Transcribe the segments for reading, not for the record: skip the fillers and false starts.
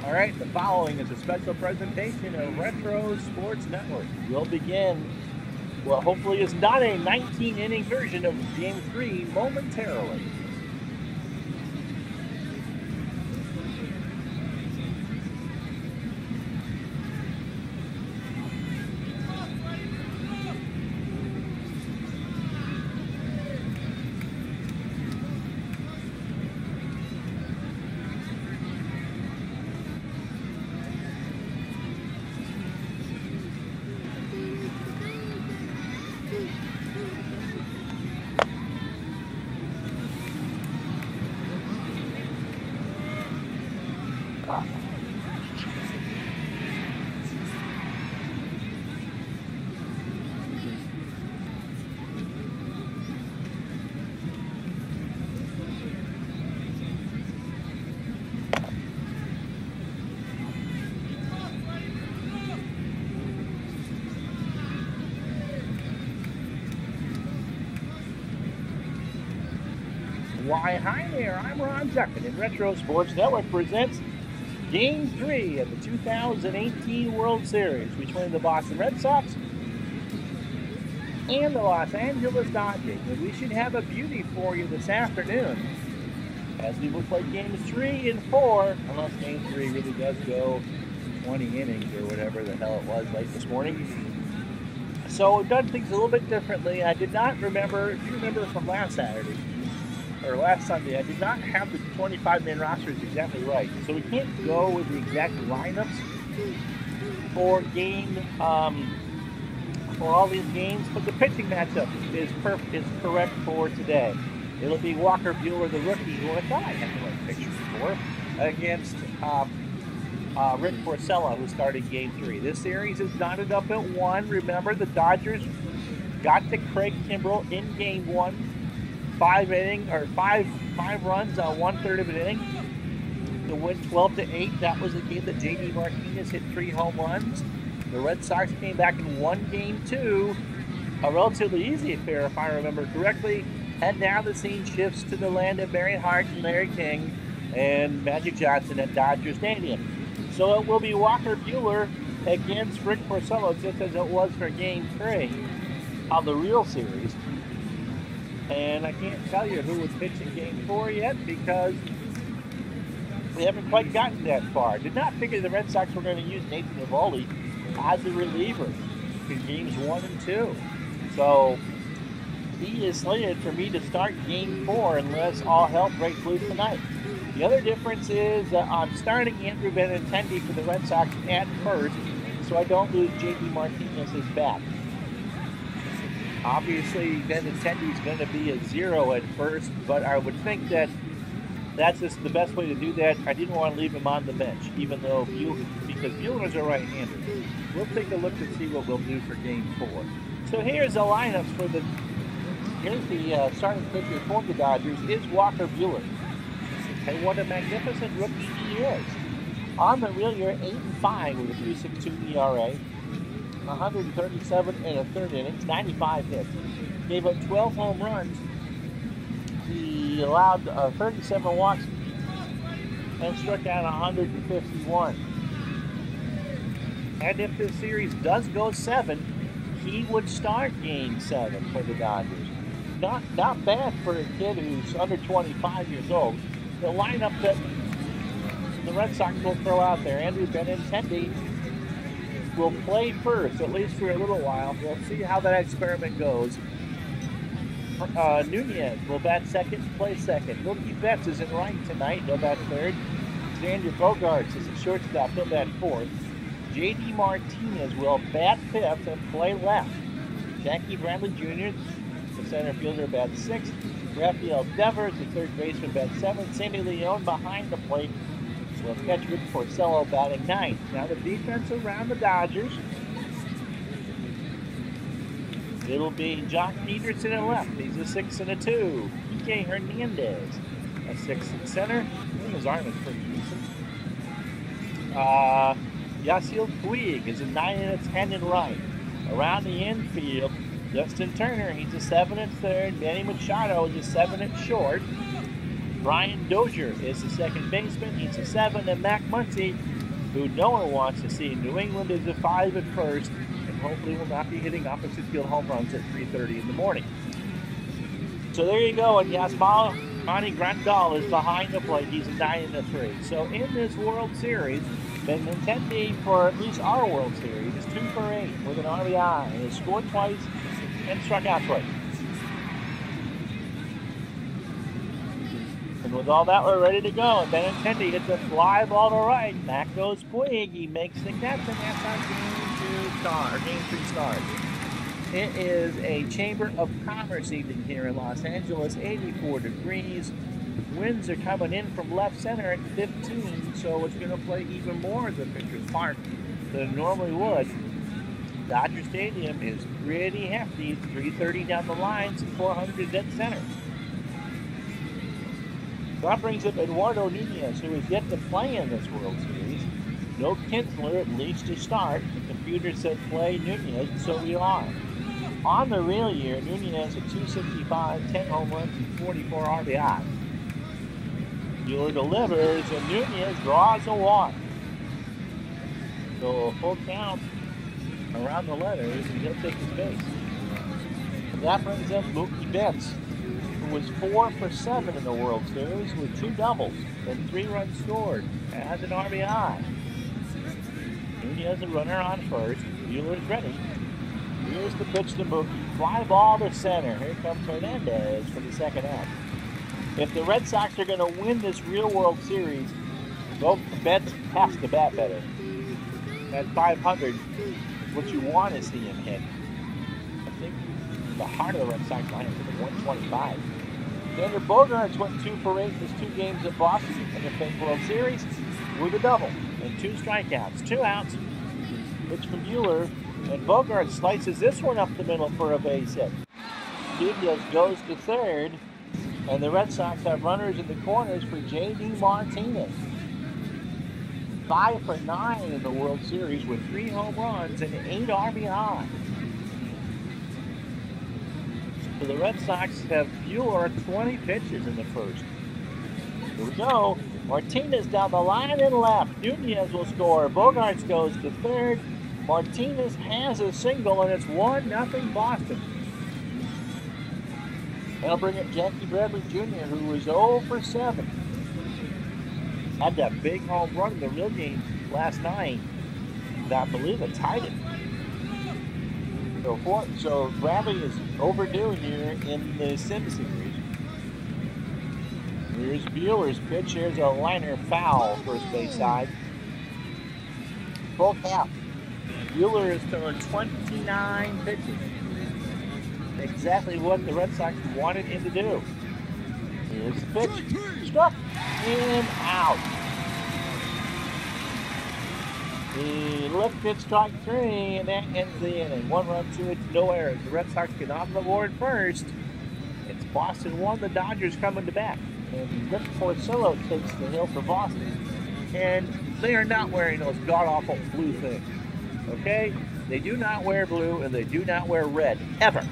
All right, the following is a special presentation of Retro Sports Network. We'll begin what hopefully is not a 19-inning version of Game 3 momentarily. Why, hi there, I'm Ron Zuckin, and Retro Sports Network presents Game 3 of the 2018 World Series between the Boston Red Sox and the Los Angeles Dodgers. And we should have a beauty for you this afternoon as we will play Games 3 and 4, unless Game 3 really does go 20 innings or whatever the hell it was late this morning. So we've done things a little bit differently. I did not remember, if you remember from last Saturday, or last Sunday, I did not have the 25-man rosters exactly right. So we can't go with the exact lineups for all these games, but the pitching matchup is correct for today. It'll be Walker Buehler, the rookie, who I thought I had the right picture for, against Rick Porcello, who started Game 3. This series is knotted up at 1. Remember, the Dodgers got to Craig Kimbrell in Game 1. Five runs on 1/3 of an inning to win 12-8. That was the game that J.D. Martinez hit 3 home runs. The Red Sox came back and won Game 2. A relatively easy affair, if I remember correctly. And now the scene shifts to the land of Barry Hart and Larry King and Magic Johnson at Dodger Stadium. So it will be Walker Buehler against Rick Porcello, just as it was for Game 3 of the real series. And I can't tell you who would pitch in Game 4 yet because we haven't quite gotten that far. Did not figure the Red Sox were going to use Nathan Eovaldi as a reliever in Games 1 and 2. So he is slated for me to start Game 4 unless all hell breaks loose tonight. The other difference is I'm starting Andrew Benintendi for the Red Sox at first so I don't lose J.D. Martinez's bat. Obviously, Benintendi is going to be a 0 at first, but I would think that that's just the best way to do that. I didn't want to leave him on the bench, even though because Buehler's a right-hander. We'll take a look to see what we'll do for Game 4. So here's the lineups for the starting pitcher for the Dodgers is Walker Buehler. And what a magnificent rookie he is. On the real year, 8-5 with a 3.62 ERA. 137 and a third innings, 95 hits. Gave up 12 home runs. He allowed 37 walks and struck out 151. And if this series does go 7, he would start Game 7 for the Dodgers. Not bad for a kid who's under 25 years old. The lineup that the Red Sox will throw out there, Andrew Benintendi will play first, at least for a little while. We'll see how that experiment goes. Nunez will bat second, play second. Mookie Betts is in right tonight. He'll bat third. Xander Bogaerts is a shortstop. He'll bat fourth. J.D. Martinez will bat fifth and play left. Jackie Bradley Jr., the center fielder, bats sixth. Rafael Devers, the third baseman, bats seventh. Sandy Leon behind the plate will catch Rick Porcello batting ninth. Now the defense around the Dodgers. It'll be Jock Peterson at left. He's a 6 and a 2. Ike Hernandez, a 6 in center. I think his arm is pretty decent. Yasiel Puig is a 9 and a 10 in right. Around the infield, Justin Turner, he's a 7 at third. Manny Machado is a 7 at short. Brian Dozier is the second baseman. He's a 7. And Mac Muncy, who no one wants to see in New England, is a 5 at first, and hopefully will not be hitting opposite field home runs at 3:30 in the morning. So there you go, and Yasmani Grandal is behind the plate. He's a 9-3. So in this World Series, Benintendi, for at least our World Series, is 2 for 8 with an RBI, and has scored twice and struck out twice. And with all that, we're ready to go. Benintendi hits a fly ball to right. Back goes Puig. He makes the catch, and that's our game 3 start. It is a Chamber of Commerce evening here in Los Angeles, 84 degrees. Winds are coming in from left center at 15, so it's going to play even more at the pitcher's park than it normally would. Dodger Stadium is pretty hefty. 330 down the lines, 400 at dead center. That brings up Eduardo Nunez, who is yet to play in this World Series. No Kinsler, at least to start. The computer said play Nunez, so we are. On the real year, Nunez at 265, 10 home runs, and 44 RBI. Buehler delivers, and Nunez draws a walk. So a full count around the letters, and he'll take his base. That brings up Mookie Betts, who was 4 for 7 in the World Series with 2 doubles and 3 runs scored as an RBI. Nunez a runner on first. Buehler's ready. Here's the pitch to Mookie. Fly ball to center. Here comes Hernandez for the second half. If the Red Sox are going to win this real World Series, Betts has to bat better. At 500, what you want to see him hit. I think the heart of the Red Sox line is at 125. Xander Bogaerts went 2 for 8 in his 2 games at Boston in the fifth World Series with a double and 2 strikeouts, 2 outs. Pitch from Buehler, and Bogaerts slices this one up the middle for a base hit. Nunez goes to third, and the Red Sox have runners in the corners for J.D. Martinez. 5 for 9 in the World Series with 3 home runs and 8 RBI. So the Red Sox have Buehler 20 pitches in the first. Here we go. Martinez down the line and left. Nunez will score. Bogaerts goes to third. Martinez has a single, and it's 1-0 Boston. That'll bring up Jackie Bradley Jr., who was 0 for 7. Had that big home run in the real game last night. I believe it tied it. So Bradley is overdue here in the Sim Series. Here's Buehler's pitch. Here's a liner foul, first base side. Full count. Buehler has thrown 29 pitches. Exactly what the Red Sox wanted him to do. Here's the pitch. Struck him out. The left pitch, strike 3, and that ends the inning. 1 run, 2 hits, no errors. The Red Sox get on the board first. It's Boston 1, the Dodgers coming to bat. And Rick Porcello takes the hill for Boston. And they are not wearing those god-awful blue things. Okay? They do not wear blue, and they do not wear red, ever.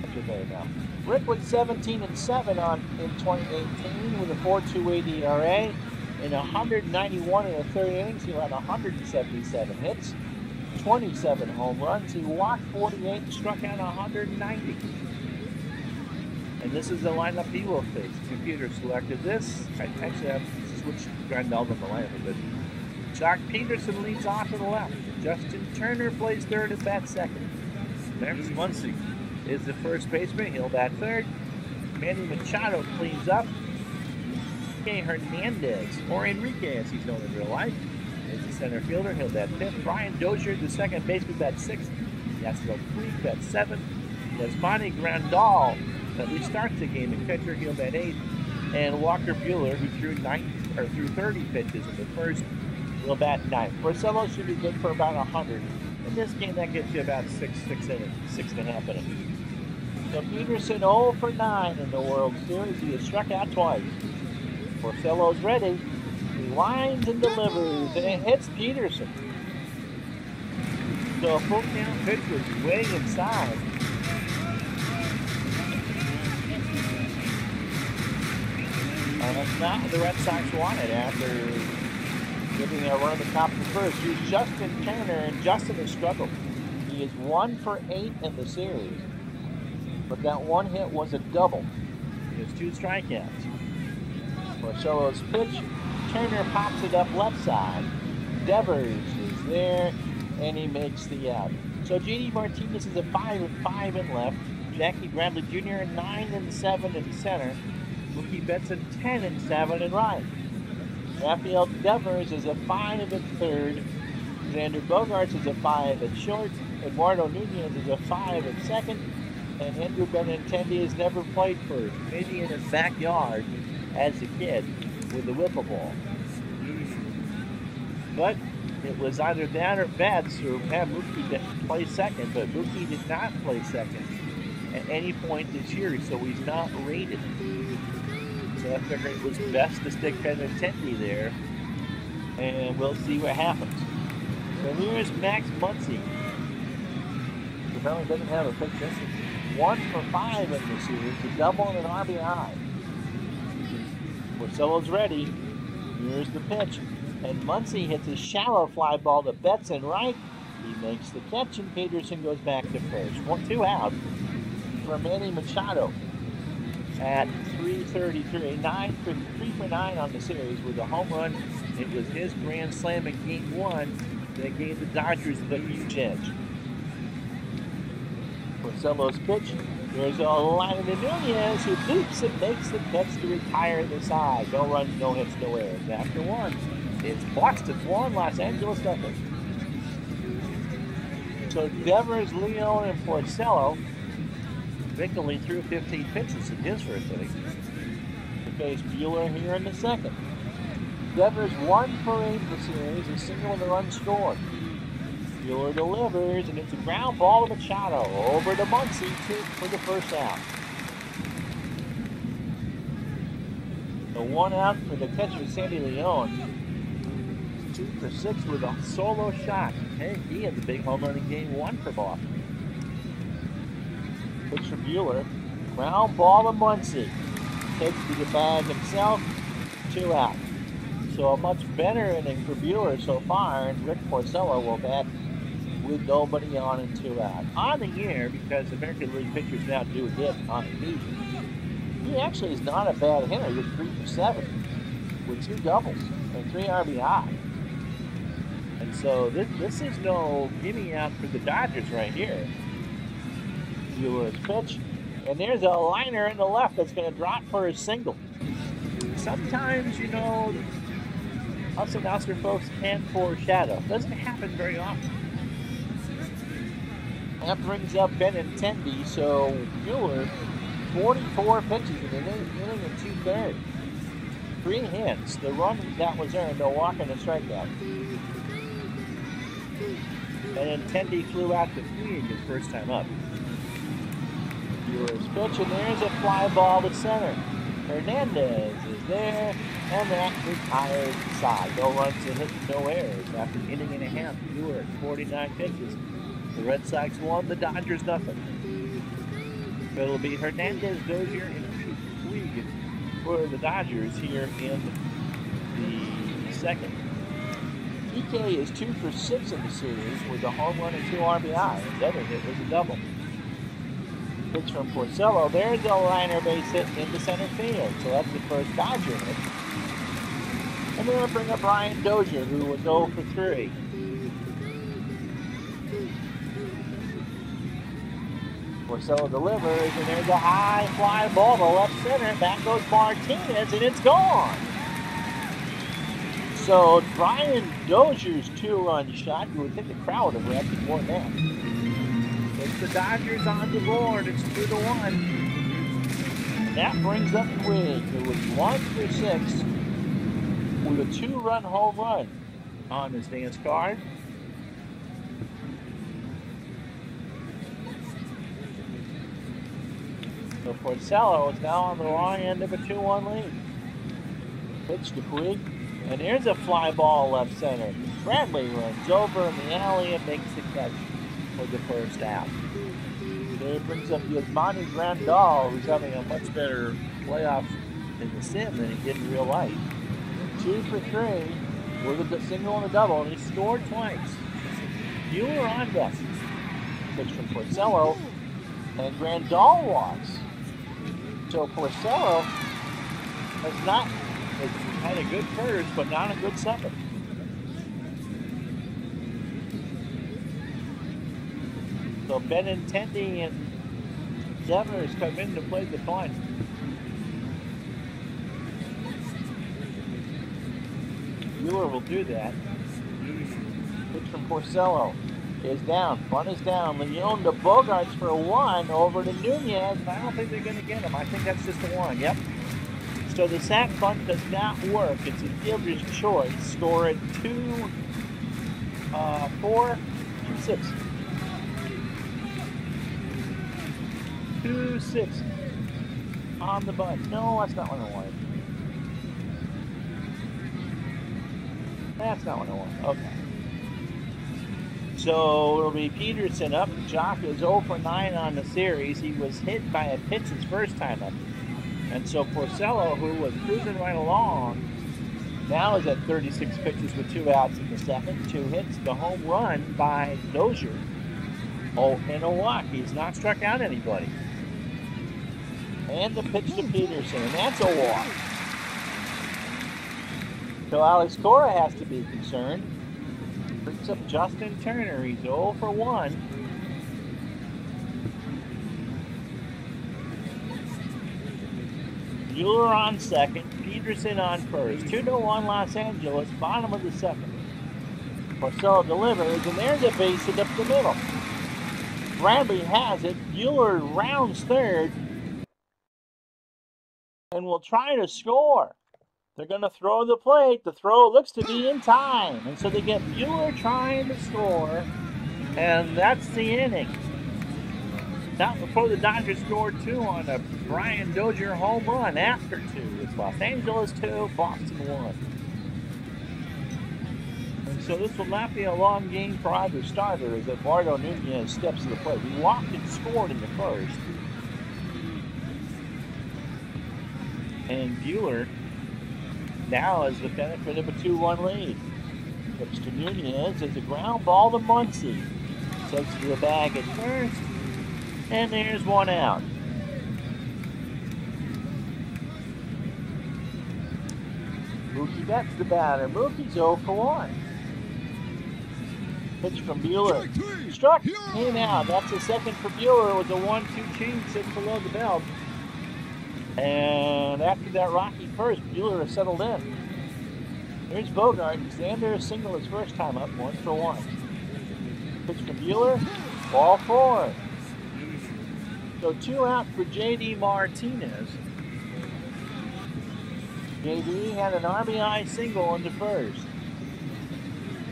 That's what they now. Rick went 17-7 in 2018 with a 4.28 ERA. In 191 and a third innings, he ran 177 hits, 27 home runs. He walked 48 and struck out 190. And this is the lineup he will face. The computer selected this. I actually have switched Grandal on the lineup a bit. Jock Peterson leads off to the left. Justin Turner plays third and bats second. Max Muncy is the first baseman. He'll bat third. Manny Machado cleans up. Enrique Hernandez, or Enrique as he's known in real life, is the center fielder. He'll bat fifth. Brian Dozier, the second baseman, bats sixth. Yasiel Puig bats seventh. Yasmani Grandal that restarts the game in catcher. He'll bat eighth. And Walker Buehler, who threw 30 pitches in the first, will bat ninth. Porcello should be good for about 100. In this game, that gets you about 6.5 innings. So Peterson 0 for 9 in the World Series. He has struck out twice. Porcello's ready. He winds and delivers, and it hits Peterson. So a full count pitch was way inside. And that's not what the Red Sox wanted after giving a run at the top of the first. Here's Justin Turner, and Justin has struggled. He is 1 for 8 in the series, but that one hit was a double. He has 2 strikeouts. Porcello's pitch, Turner pops it up left side. Devers is there, and he makes the out. So J.D. Martinez is a 5-5 in left. Jackie Bradley Jr. 9-7 in center. Mookie Betts 10-7 in right. Rafael Devers is a 5 at third. Xander Bogaerts is a 5 at short. Eduardo Nunez is a 5 at second. And Andrew Benintendi has never played first, maybe in his backyard as a kid with a wiffle ball. But it was either that or Betts or have Mookie play second, but Mookie did not play second at any point this year, so he's not rated. So I figured it was best to stick Benintendi there, and we'll see what happens. So here's Max Muncy. Apparently doesn't have a picture. 1 for 5 in the series, a double and an RBI. Porcello's ready. Here's the pitch. And Muncy hits a shallow fly ball to Betts in right. He makes the catch, and Peterson goes back to first. 2 out for Manny Machado at 3:33. 3 for 9 on the series with a home run. It was his grand slam in Game 1 that gave the Dodgers the huge edge. Porcello's pitch. There's a line to Nunez, who boots and makes the catch to retire the side. No runs, no hits, no errors. After 1, it's Boston 1, Los Angeles nothing. So Devers, Leon, and Porcello. Bickley threw 15 pitches in his first inning. He faced Buehler here in the second. Devers 1 for 8 in the series, a single and a run scored. Buehler delivers, and it's a ground ball to Machado. Over to Muncy for the first out. The 1 out for the catcher, Sandy Leon. 2 for 6 with a solo shot. Hey, he had the big home run in Game 1 for Boston. Pitch from Buehler. Ground ball to Muncy. Takes to the bag himself. 2 out. So a much better inning for Buehler so far, and Rick Porcello will bat with nobody on and 2 out. On the year, because American League pitchers now do a hit on occasion, he actually is not a bad hitter. He's 3 for 7 with 2 doubles and 3 RBI. And so this is no gimme out for the Dodgers right here. Buehler's pitch, and there's a liner in the left that's going to drop for a single. Sometimes, you know, us announcer folks can't foreshadow. It doesn't happen very often. That brings up Benintendi, so Buehler, 44 pitches in an inning and 2/3. 3 hits. The run that was earned, no walk and a strikeout. Benintendi flew out to Puig his first time up. Buehler's pitch, and there's a fly ball to center. Hernandez is there, and that retires the side. No runs and hits, no errors. After an inning and a half, Buehler at 49 pitches. The Red Sox won, the Dodgers nothing. But it'll be Hernandez, Dozier, and Puig for the Dodgers here in the second. PK is 2 for 6 in the series with a home run and 2 RBI. His other hit was a double. Pitch from Porcello. There's a liner base hit into center field. So that's the first Dodger hit. And they're going to bring up Brian Dozier, who was 0 for 3. Porcello delivers, and there's a high fly ball to left center. Back goes Martinez, and it's gone. So Brian Dozier's 2-run shot, you would think the crowd would have reacted more than that. It's the Dodgers on the board. It's 2-1. That brings up Puig, who was 1 for 6 with a 2-run home run on his dance card. So Porcello is now on the wrong end of a 2-1 lead. Pitch to Puig, and here's a fly ball left center. Bradley runs over in the alley and makes the catch for the first out. So it brings up Yasmani Grandal, who's having a much better playoff in the sim than he did in real life. 2 for 3 with a single and a double, and he scored twice. Buehler on deck. Pitch from Porcello, and Grandal walks. So Porcello has had a good first, but not a good second. So Benintendi and Devers come in to play the fun. Buehler will do that. Pitch from Porcello is down. Bunt is down. Leone to Bogarts for a 1 over to Nunez. I don't think they're going to get him. I think that's just a 1. Yep. So the sack bunt does not work. It's a fielder's choice. Score at 2-4, 2-6. 2-6 on the bunt. No, that's not what I wanted. That's not what I want. Okay. So it'll be Peterson up. Jock is 0 for 9 on the series. He was hit by a pitch his first time up. And so Porcello, who was cruising right along, now is at 36 pitches with 2 outs in the second. 2 hits, the home run by Dozier. Oh, and a walk. He's not struck out anybody. And the pitch to Peterson, and that's a walk. So Alex Cora has to be concerned. Brings up Justin Turner. He's 0 for 1. Buehler on second. Peterson on first. 2-1 Los Angeles. Bottom of the second. Porcello delivers, and there's a base hit up the middle. Bradley has it. Buehler rounds third and will try to score. They're going to throw the plate. The throw looks to be in time. And so they get Buehler trying to score. And that's the inning. Not before the Dodgers scored 2 on a Brian Dozier home run after 2. It's Los Angeles 2, Boston 1. And so this will not be a long game for either starter as Eduardo Nunez steps to the plate. He walked and scored in the first. And Buehler now has the benefit of a 2-1 lead. Pitch to Nunez as a ground ball to Muncy. Takes to the bag at first, and there's 1 out. Mookie Betts the batter. Mookie's 0 for 1. Pitch from Buehler. Struck him out. That's the second for Buehler with a 1-2 change sits below the belt. And after that rocky first, Buehler has settled in. Here's Bogart. Xander single his first time up, 1 for 1. Pitch from Buehler, ball 4. So 2 out for J.D. Martinez. J.D. had an RBI single in the first.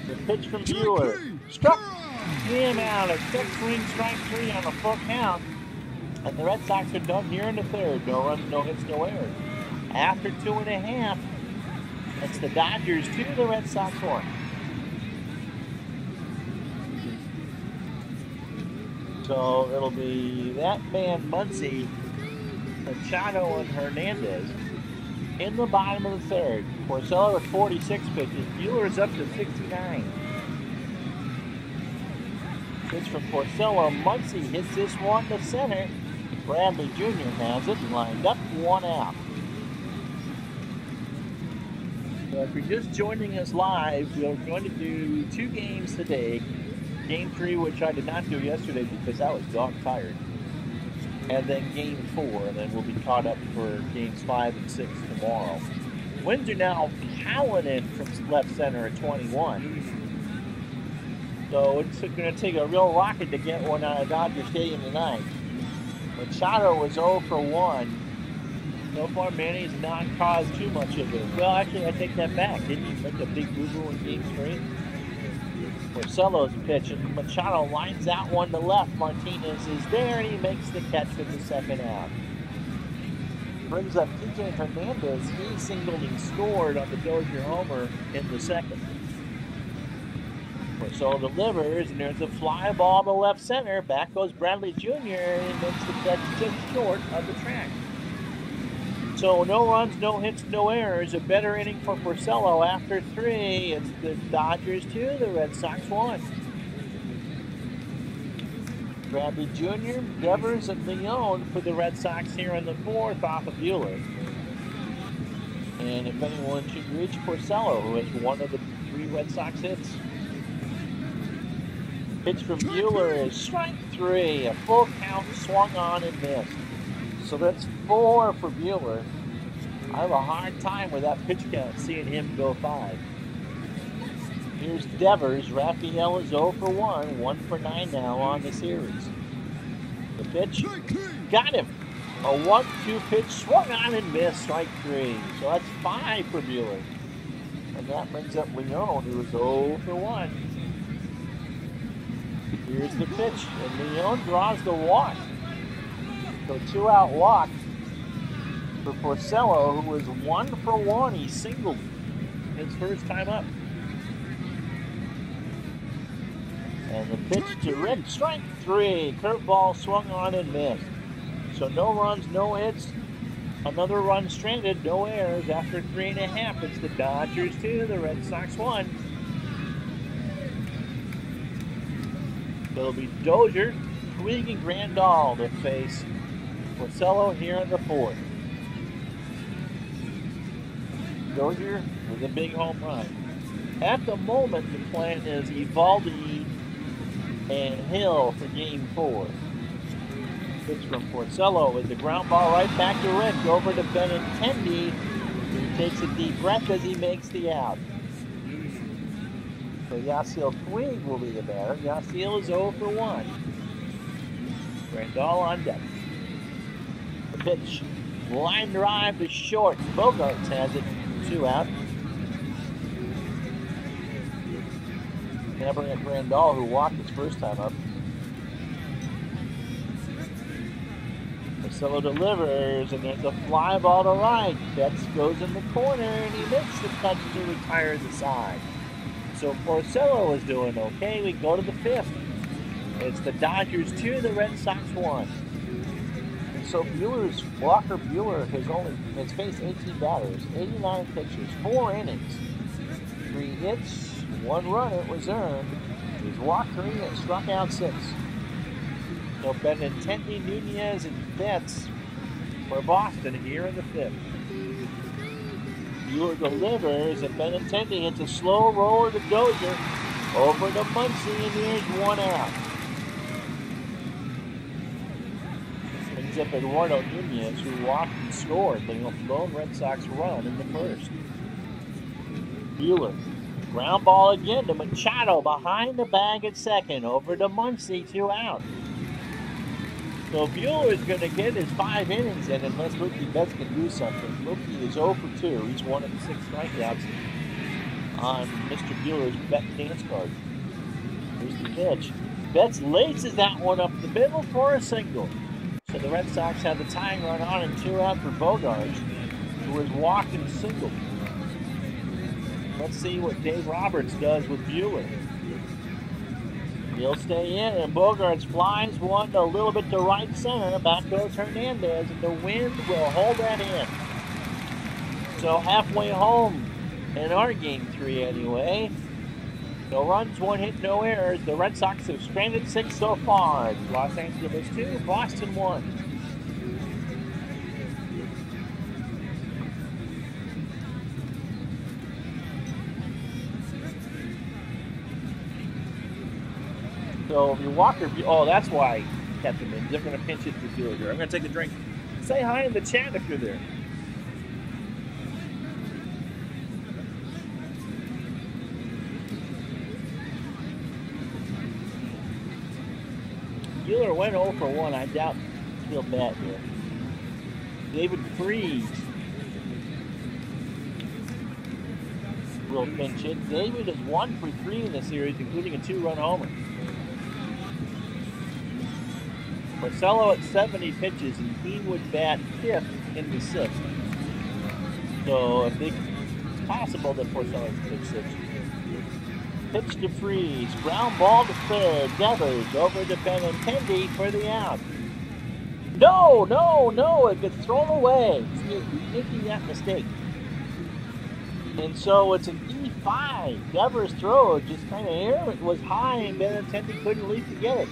The pitch from Buehler. Struck him out. A check swing, strike 3 on a full count. And the Red Sox are done here in the third. No runs, no hits, no errors. After 2.5, it's the Dodgers 2, the Red Sox 1. So it'll be that man Muncy, Machado, and Hernandez in the bottom of the third. Porcello with 46 pitches. Buehler's up to 69. Pitch from Porcello. Muncy hits this one to center. Bradley Jr. has it lined up, 1 out. So if you're just joining us live, we're going to do 2 games today. Game 3, which I did not do yesterday because I was dog tired. And then Game 4, and then we'll be caught up for Games 5 and 6 tomorrow. Winds are now piling in from left center at 21. So it's going to take a real rocket to get one out of Dodger Stadium tonight. Machado was 0 for 1. So far, Manny has not caused too much of it. Well, actually, I take that back. Didn't he make a big boo-boo in Game 3? Porcello's pitch, and Machado lines out one to left. Martinez is there, and he makes the catch with the second out. Brings up TJ Hernandez. He singled and scored on the Dozier homer in the second. Porcello delivers, and there's a fly ball to left center. Back goes Bradley Jr., and makes the catch just short of the track. So no runs, no hits, no errors. A better inning for Porcello after 3. It's the Dodgers 2, the Red Sox 1. Granby Jr., Devers, and Leone for the Red Sox here in the 4th off of Buehler. And if anyone should reach, Porcello, who has one of the 3 Red Sox hits. Pitch from Buehler is strike 3. A full count, swung on and missed. So that's 4 for Buehler. I have a hard time with that pitch count, seeing him go 5. Here's Devers. Raphael is 0 for 1. 1 for 9 now on the series. The pitch. Got him. A 1-2 pitch. Swung on and missed. Strike 3. So that's 5 for Buehler. And that brings up Leone, who is 0 for 1. Here's the pitch. And Leone draws the walk. So 2-out walk for Porcello, who was 1 for 1. He singled his first time up. And the pitch to Rick, strike 3. Curveball swung on and missed. So no runs, no hits. Another run stranded, no errors. After 3.5, it's the Dodgers 2, the Red Sox 1. So it'll be Dozier, Puig, and Grandal to face Porcello here in the 4th. Dozier with a big home run. At the moment, the plan is Evaldi and Hill for Game 4. Pitch from Porcello with the ground ball right back to Rick. Over to Benintendi, who takes a deep breath as he makes the out. So Yasiel Puig will be the batter. Yasiel is 0 for 1. Grandal on deck. The pitch. Line drive to short. Bogarts has it. 2 out. Hammering at Grandal, who walked his first time up. Porcello delivers, and there's a fly ball to right. Betts goes in the corner, and he makes the catch to retire the side. So Porcello is doing okay. We go to the 5th. It's the Dodgers 2, the Red Sox 1. And so Walker Buehler has faced 18 batters, 89 pitches, 4 innings, 3 hits, 1 run it was earned. He's walked 3 and struck out 6. So Benintendi, Nunez, and Betts for Boston here in the 5th. Buehler delivers, and Benintendi hits a slow roller to Dozier. Over to Muncy, and here's 1 out. Brings up Eduardo Nunez, who walked and scored the lone Red Sox run in the 1st. Buehler. Ground ball again to Machado behind the bag at 2nd. Over to Muncy, 2 out. So Buehler is going to get his 5 innings in unless Mookie Betts can do something. Mookie is 0 for 2. He's 1 of the 6 strikeouts on Mr. Buehler's bet dance card. Here's the pitch. Betts laces that one up the middle for a single. So the Red Sox have the tying run on and 2 out for Bogarts, who has walked and singled. Let's see what Dave Roberts does with Buehler. He'll stay in, and Bogarts flies one a little bit to right center. Back goes Hernandez, and the wind will hold that in. So halfway home in our Game 3 anyway. No runs, 1 hit, no errors. The Red Sox have stranded 6 so far. It's Los Angeles 2, Boston 1. So if you Walker, oh, that's why I kept him in. They're going to pinch it for Buehler. I'm going to take a drink. Say hi in the chat if you're there. Buehler went 0 for 1. I doubt he'll bat here. David Freese will pinch it. David is 1 for 3 in the series, including a 2-run homer. Porcello at 70 pitches, and he would bat 5th in the 6th. So I think it's possible that Porcello can pitch 6th. Pitch to Freese, ground ball to third. Devers over to Benintendi for the out. No, no, no, it gets thrown away. He's making that mistake. And so it's an E5. Devers' throw just kind of air. It was high, and Benintendi couldn't leap to get it.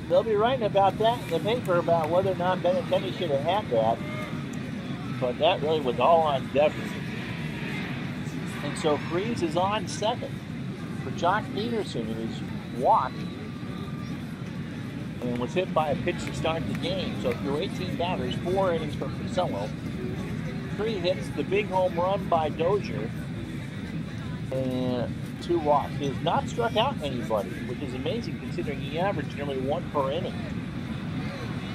They'll be writing about that in the paper about whether or not Benintendi should have had that. But that really was all on Devers. And so Freeze is on second for Jock Peterson, who's walked and was hit by a pitch to start the game. So through 18 batters, 4 innings for Porcello, 3 hits, the big home run by Dozier, and 2 walks. He has not struck out anybody, which is amazing considering he averaged nearly 1 per inning.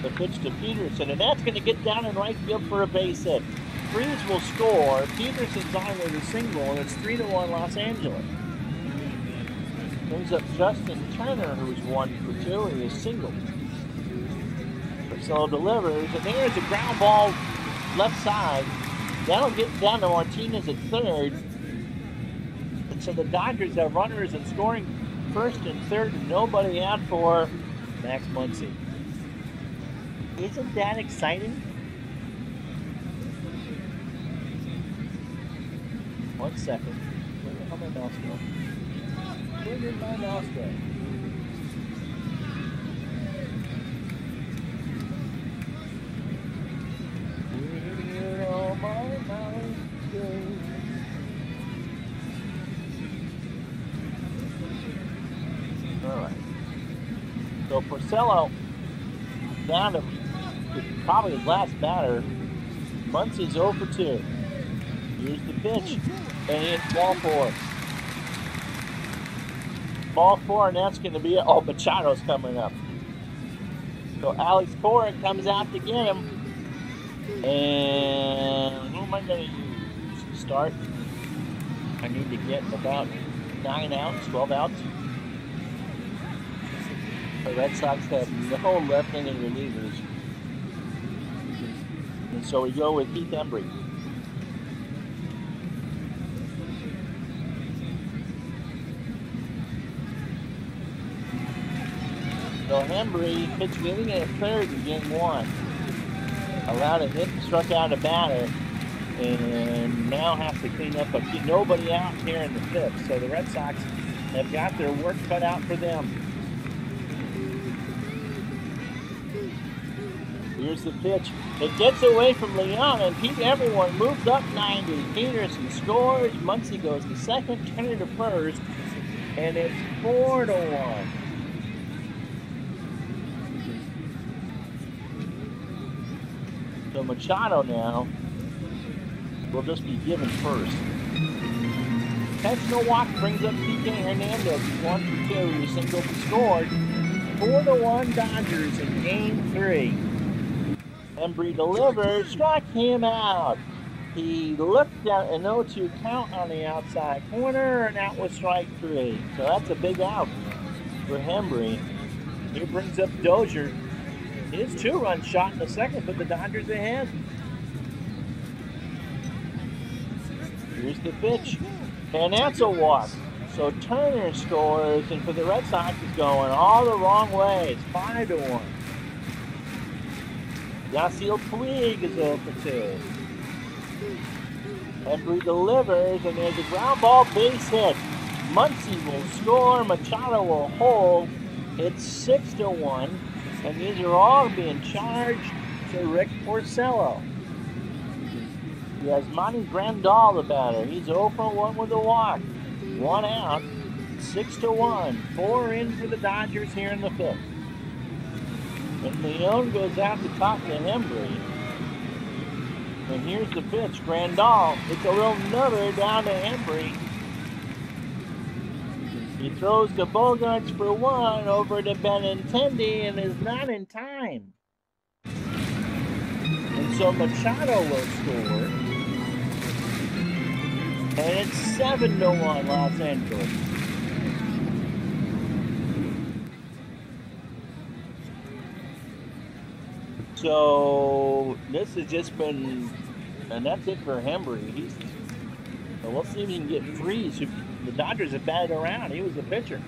The pitch to Peterson, and that's going to get down in right field for a base hit. Freeze will score. Peterson's on with a single, and it's 3-1 Los Angeles. Brings up Justin Turner, who's 1 for 2, and he is single. Porcello delivers, and there's a ground ball left side. That'll get down to Martinez at third. And so the Dodgers have runners in scoring first and third, and nobody out for Max Muncy. Isn't that exciting? 1 second. Where did my mouse go? Where did my mouse go? Where all my mouse go? All right. So Porcello down to probably his last batter. Muncy's 0 for 2. Here's the pitch, and it's ball 4. Ball 4, and that's going to be it. Oh, Machado's coming up. So Alex Cora comes out to get him. And who am I going to use to start? I need to get about 9 outs, 12 outs. The Red Sox have no left-handed relievers. And so we go with Heath Embry. So Embry pitched inning and a third in game 1. Allowed a hit and struck out a batter. And now has to clean up nobody out here in the 5th. So the Red Sox have got their work cut out for them. Here's the pitch. It gets away from Leon, and everyone moves up 90. Peterson scores. Muncy goes to second, Turner to first, and it's 4-1. So Machado now will just be given first. Intentional walk brings up TJ Hernandez. He's 1 for 2. He single scored. 4-1 Dodgers in game 3. Embry delivers, struck him out. He looked at an 0-2 count on the outside corner, and that was strike 3. So that's a big out for Embry. He brings up Dozier. His 2-run shot in the second put the Dodgers ahead. Here's the pitch, and that's a walk. So Turner scores, and for the Red Sox, it's going all the wrong way. It's 5-1. Yasiel Puig is 0 for 2. Embry delivers, and there's a ground ball base hit. Muncy will score, Machado will hold. It's 6-1, and these are all being charged to Rick Porcello. He has Monty Grandal, the batter. He's 0 for 1 with a walk. 1 out, 6-1. 4 in for the Dodgers here in the 5th. And Leon goes out to talk to Embry. And here's the pitch, Grandal. It's a little nutter down to Embry. He throws to Bogarts for 1 over to Benintendi and is not in time. And so Machado will score. And it's 7-1 Los Angeles. So this has just been, and that's it for Embry. So we'll see if he can get Freeze. The Dodgers have batted around. He was the pitcher.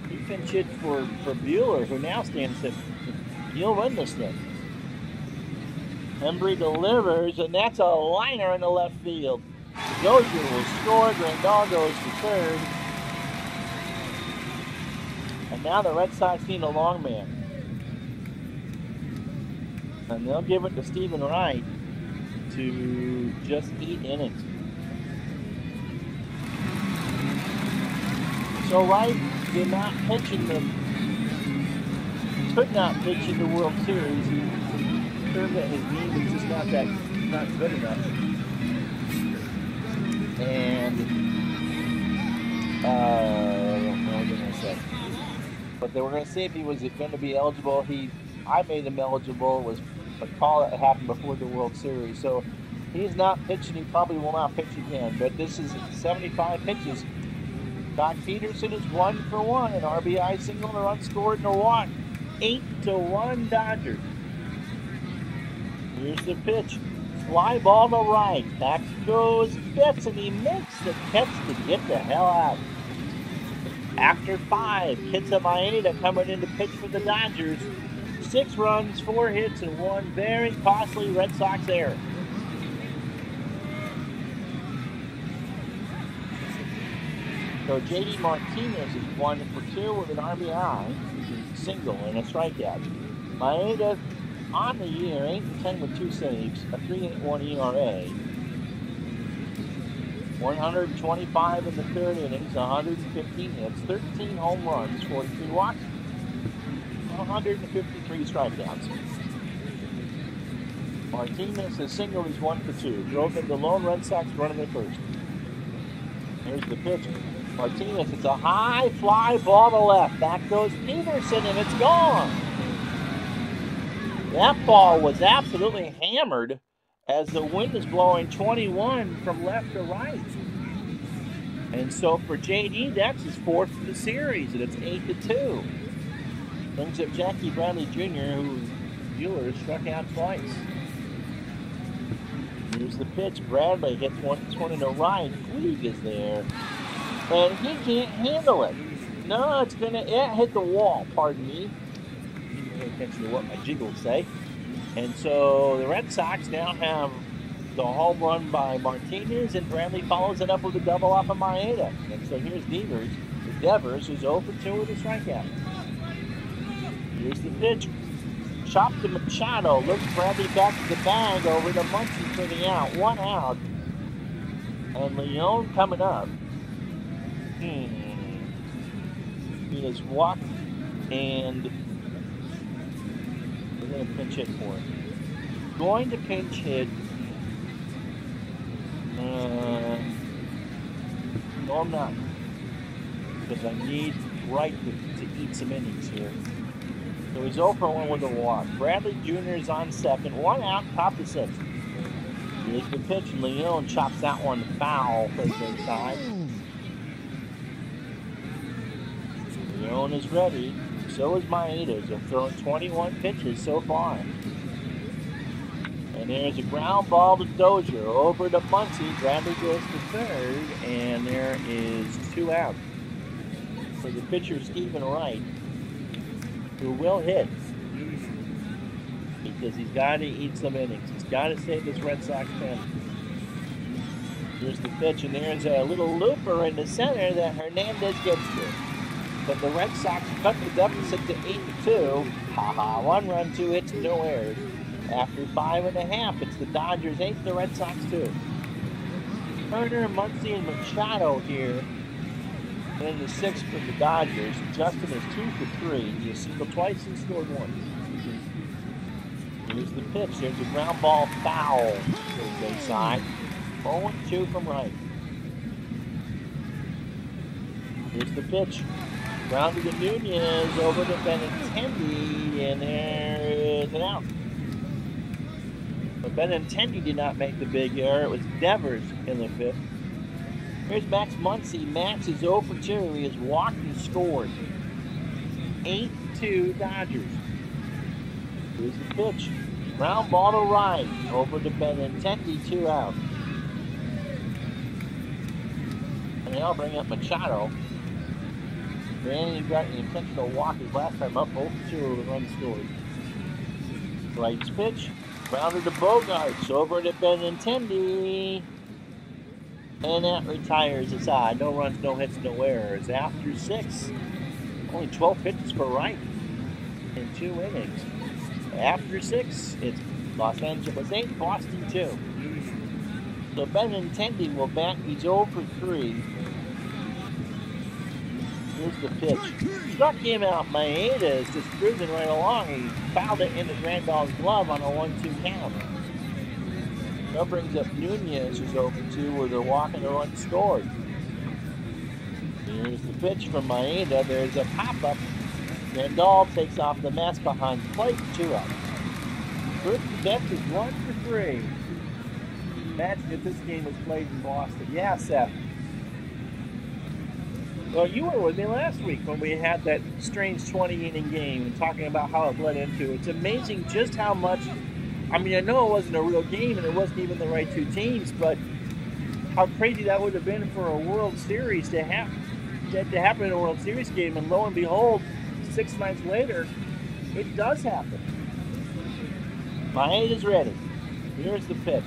He pinch hit for Bueller, who now stands at. He'll win this thing. Embry delivers, and that's a liner in the left field. Dozier will score. Grandal goes to third. And now the Red Sox need a long man. And they'll give it to Stephen Wright to just 8 innings. So Wright did not pitch in the, could not pitch in the World Series. He turned that his knee was just not good enough. And I don't know what I'm gonna say. But they were gonna see if he was going to be eligible. I made him eligible. It was a call that happened before the World Series. So he's not pitching. He probably will not pitch again. But this is 75 pitches. Doc Peterson is 1 for 1, an RBI single, and unscored, and a walk. 8-1 Dodgers. Here's the pitch. Fly ball to right. Back goes Betts, and he makes the catch to get the hell out. After 5, Kenta Maeda coming in to pitch for the Dodgers. 6 runs, 4 hits, and 1 very costly Red Sox error. So J.D. Martinez is 1 for 2 with an RBI, single, and a strikeout. Maeda on the year, 8-10 with 2 saves, a 3.81 ERA. 125 in the third innings, 115 hits, 13 home runs, 43 walks, 153 strikeouts. Martinez is single, he's 1 for 2. Drove in the lone Red Sox running the first. Here's the pitch. Martinez, it's a high fly ball to left. Back goes Peterson, and it's gone. That ball was absolutely hammered as the wind is blowing 21 from left to right. And so for JD, that's his 4th of the series, and it's 8-2. Brings up Jackie Bradley Jr., who Bueller struck out twice. Here's the pitch. Bradley hits one to right. Puig is there. And he can't handle it. No, it hit the wall, pardon me. Pay attention to what my jiggles say. And so the Red Sox now have the home run by Martinez, and Bradley follows it up with a double off of Maeda. And so here's Devers, who's 0 for 2 with a strikeout. Here's the pitch. Chop to Machado. Looks Bradley back to the bag over to Muncy for the out. 1 out. And Leone coming up. He has walked, and we're going to pinch hit for him. Going to pinch hit. No, I'm not. Because I need Wright to eat some innings here. So he's 0 for 1 with a walk. Bradley Jr. is on second. 1 out, top of the 6th. Here's the pitch, and Leone chops that one foul for the side. Leone is ready. So is Maeda. They've thrown 21 pitches so far. And there's a ground ball to Dozier. Over to Muncy. Bradley goes to third. And there is 2 out. For the pitcher, Stephen Wright, who will hit. Because he's got to eat some innings. He's got to save this Red Sox pen. Here's the pitch. And there's a little looper in the center that Hernandez gets to. But the Red Sox cut the deficit to 8-2. 1 run, 2 hits, no errors. After 5.5, it's the Dodgers 8, the Red Sox 2. Turner, Muncy, and Machado here in the 6th for the Dodgers. Justin is 2 for 3. He has singled twice and scored once. Here's the pitch. There's a ground ball foul to the base side. 0-2 from Wright. Here's the pitch. Grounded to Nunez, over to Benintendi, and there is an out. But Benintendi did not make the big error. It was Devers in the 5th. Here's Max Muncy. Max is 0 for 2. He has walked and scored. 8-2 Dodgers. Here's the pitch. Ground ball to right. Over to Benintendi, 2 out. And they'll bring up Machado. Manny got an intentional walk his last time up, 0-2 with a run scored. Wright's pitch, grounded to Bogarts, over to Benintendi. And that retires the side. No runs, no hits, no errors. After 6, only 12 pitches for Wright in 2 innings. After 6, it's Los Angeles 8, Boston 2. So Benintendi will bat. He's 0 for 3. Here's the pitch. Struck him out. Maeda is just cruising right along. He fouled it into Grandal's glove on a 1-2 count. That brings up Nunez, who's 0 for 2 with a walk and a run scored. Here's the pitch from Maeda. There's a pop-up. Grandal takes off the mask behind the plate. 2 out. First Depth is 1 for 3. Imagine if this game was played in Boston. Yeah, Seth. Well, you were with me last week when we had that strange 20-inning game and talking about how it bled into. It's amazing just how much. I mean, I know it wasn't a real game and it wasn't even the right 2 teams, but how crazy that would have been for a World Series to happen in a World Series game, and lo and behold, 6 nights later, it does happen. Maeda's ready. Here's the pitch.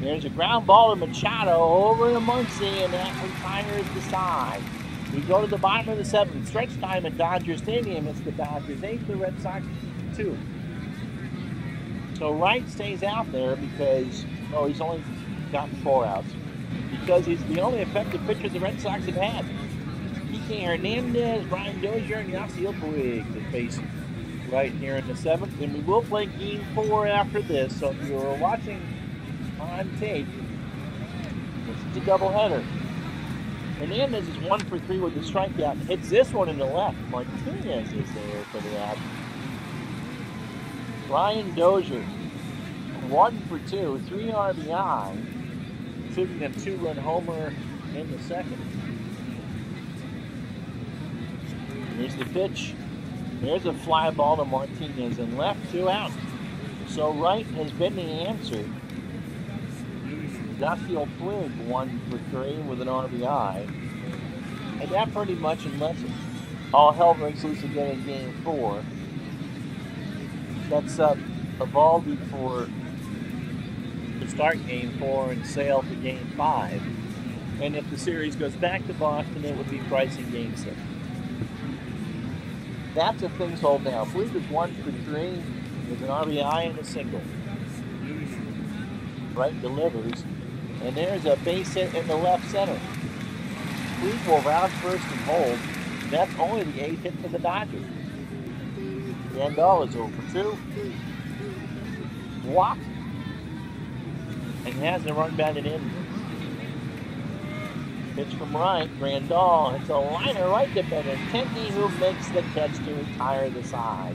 There's a ground ball to Machado over to Muncy, and that retires the side. We go to the bottom of the 7th. Stretch time at Dodger Stadium. It's the Dodgers 8, the Red Sox 2. So Wright stays out there because, he's only gotten 4 outs. Because he's the only effective pitcher the Red Sox have had. Kike Hernandez, Brian Dozier, and Yasiel Puig to face Wright here in the 7th. And we will play Game 4 after this. So if you're watching on tape, this is a doubleheader. Hernandez is 1 for 3 with the strikeout and hits this one in the left. Martinez is there for the out. Brian Dozier, 1 for 2, 3 RBI, including a 2-run homer in the 2nd. Here's the pitch. There's a fly ball to Martinez and left, 2 out. So Wright has been the answer. Yasiel Puig, 1 for 3 with an RBI. And that pretty much, unless all hell breaks loose again in Game 4, sets up Evaldi for to start Game 4 and Sale for Game 5. And if the series goes back to Boston, it would be Price in Game 6. That's if things hold now. Puig is 1 for 3 with an RBI and a single. Wright delivers. And there's a base hit in the left center. Puig will round first and hold. That's only the 8th hit for the Dodgers. Grandal is 0 for 2. Walked. And has the run batted in. Pitch from Wright. Grandal hits a liner right to Benintendi, who makes the catch to retire the side.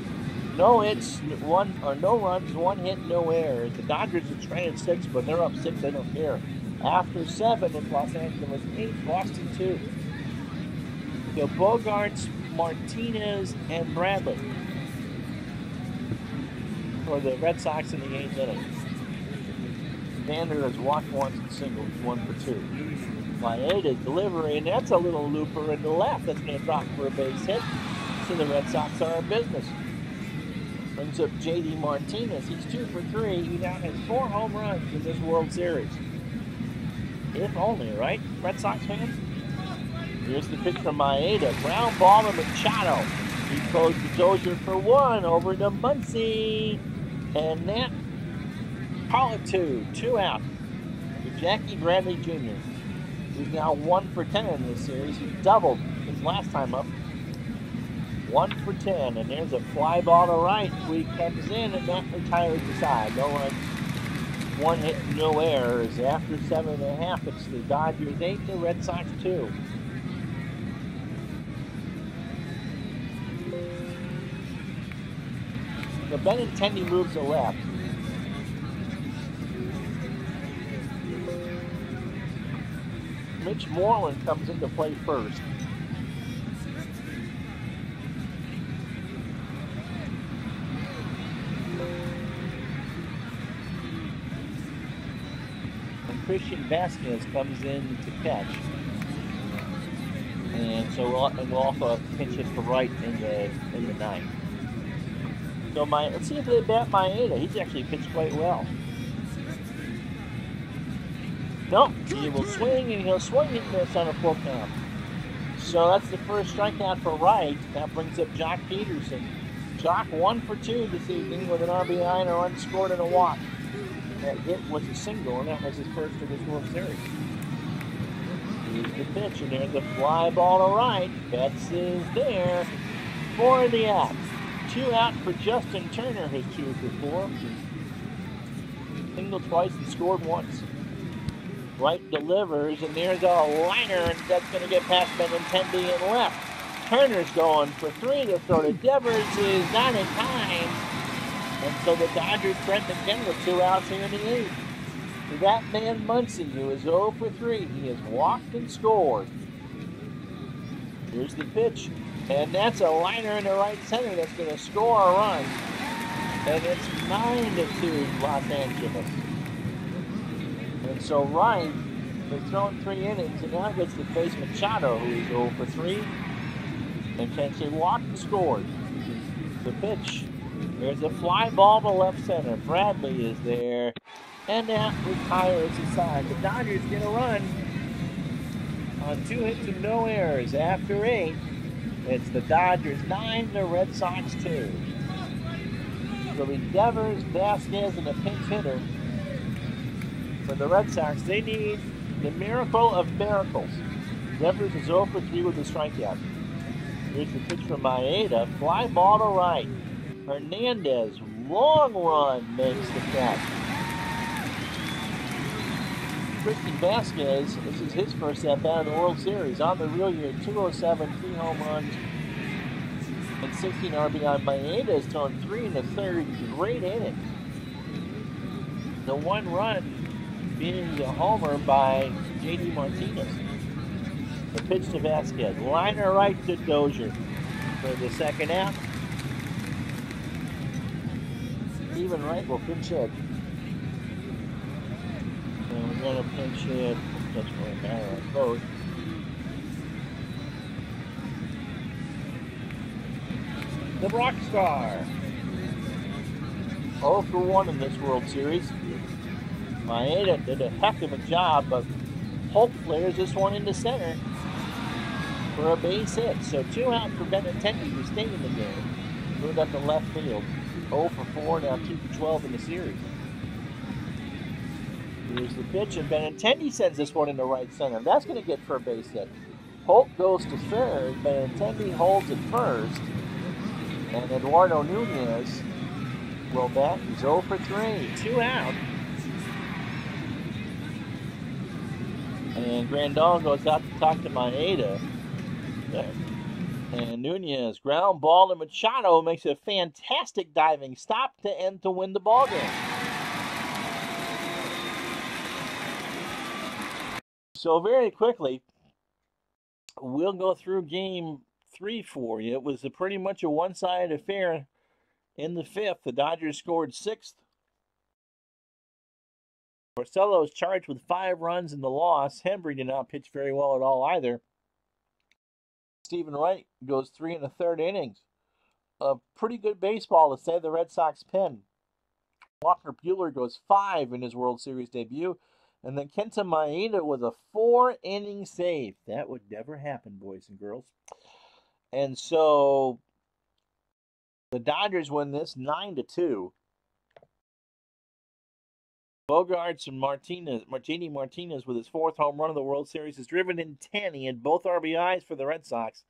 No hits, no runs, 1 hit, no errors. The Dodgers are stranded 6, but they're up 6. They don't care. After 7, it's Los Angeles 8, Boston 2. So Bogarts, Martinez, and Bradley for the Red Sox in the 8th inning. Vander has walked once and singled, 1 for 2. Maeda's delivery, and that's a little looper in the left. That's going to drop for a base hit. So the Red Sox are in business. Brings up J.D. Martinez. He's 2 for 3. He now has 4 home runs in this World Series. If only, right, Red Sox fans? Here's the pitch from Maeda. Ground ball to Machado. He throws to Dozier for 1 over to Muncy. And that, call it 2 out. For Jackie Bradley Jr., who's now 1 for 10 in this series. He doubled his last time up. 1 for 10, and there's a fly ball to right. Puig comes in, and that retires the side. No runs, 1 hit, no errors. After 7.5, it's the Dodgers 8, the Red Sox 2. The Benintendi moves to left. Mitch Moreland comes into play first. And Christian Vasquez comes in to catch. And so we'll also pinch hit for right in the ninth. So let's see if they bat Maeda. He's actually pitched quite well. Nope, he will swing and he'll swing and miss on a full count. So that's the first strikeout for Wright. That brings up Jock Peterson. Jock 1 for 2 this evening with an RBI and a run scored and a walk. That hit was a single, and that was his first of this World Series. Here's the pitch, and there's a fly ball to right. Betts is there for the out. 2 out for Justin Turner, who's 2 for 4. Singled twice and scored once. Wright delivers, and there's a liner, and that's going to get past Benintendi and left. Turner's going for 3 to throw to Devers is not in time. And so the Dodgers threaten again with 2 outs here in the 8th. For that man Muncy, who is 0 for 3, he has walked and scored. Here's the pitch, and that's a liner in the right center that's going to score a run. And it's 9-2 Los Angeles. And so Wright has thrown 3 innings, and now gets to face Machado, who is 0 for 3, and Kensey walked and scored. The pitch. There's a fly ball to left center. Bradley is there, and that retires the side. The Dodgers get a run on 2 hits and no errors. After 8, it's the Dodgers 9, the Red Sox 2. So the Devers, Vasquez, and a pinch hitter. For the Red Sox, they need the miracle of miracles. Devers is 0 for 3 with a strikeout. Here's the pitch from Maeda. Fly ball to right. Hernandez, long run, makes the catch. Christian Vasquez, this is his first at-bat of the World Series. On the real year, 207, 3 home runs, and 16 RBI. Maeda has thrown 3 in the 3rd. Great inning. The 1 run being the homer by J.D. Martinez. The pitch to Vasquez. Liner right to Dozier for the 2nd out. Steven Wright will pinch hit. And we're going to pinch hit. Doesn't really matter on both. The Rock Star. 0 for 1 in this World Series. Maeda did a heck of a job, but Hulk flares this one into center for a base hit. So 2 out for Benintendi, who stayed in the game. Moved up to left field. 0 for 4, now 2 for 12 in the series. Here's the pitch, and Benintendi sends this one into right center. That's going to get for a base hit. Holt goes to 3rd. Benintendi holds at 1st. And Eduardo Nunez will bat. He's 0 for 3. 2 out. And Grandal goes out to talk to Maeda. And Nunez, ground ball to Machado, makes a fantastic diving stop to end to win the ball game. So very quickly, we'll go through game 3 for you. It was pretty much a one-sided affair in the 5th. The Dodgers scored 6th. Porcello is charged with 5 runs in the loss. Hembree did not pitch very well at all either. Steven Wright goes 3 1/3 innings. A pretty good baseball to save the Red Sox pen. Walker Buehler goes 5 in his World Series debut. And then Kenta Maeda with a 4-inning save. That would never happen, boys and girls. And so the Dodgers win this 9-2. Bogarts and J.D. Martinez with his 4th home run of the World Series is driven in 10. He had both RBIs for the Red Sox.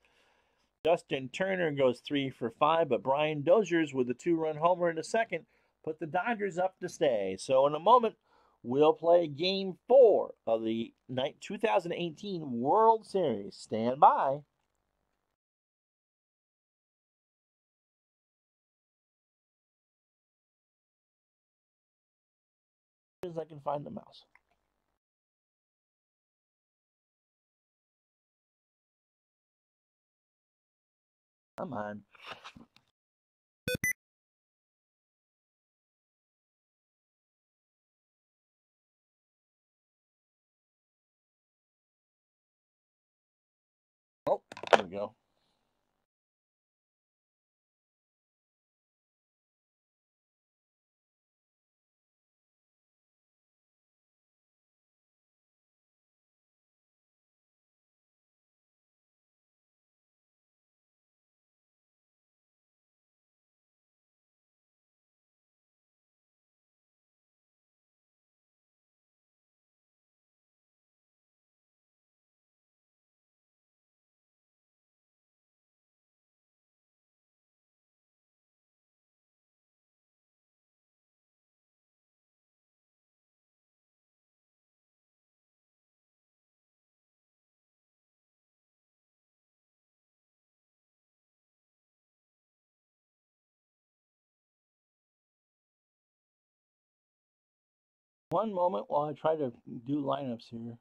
Justin Turner goes 3 for 5, but Brian Dozier's with a 2-run homer in the 2nd put the Dodgers up to stay. So in a moment, we'll play Game 4 of the 2018 World Series. Stand by. As I can find the mouse. Come on. Oh, we go. One moment while I try to do lineups here.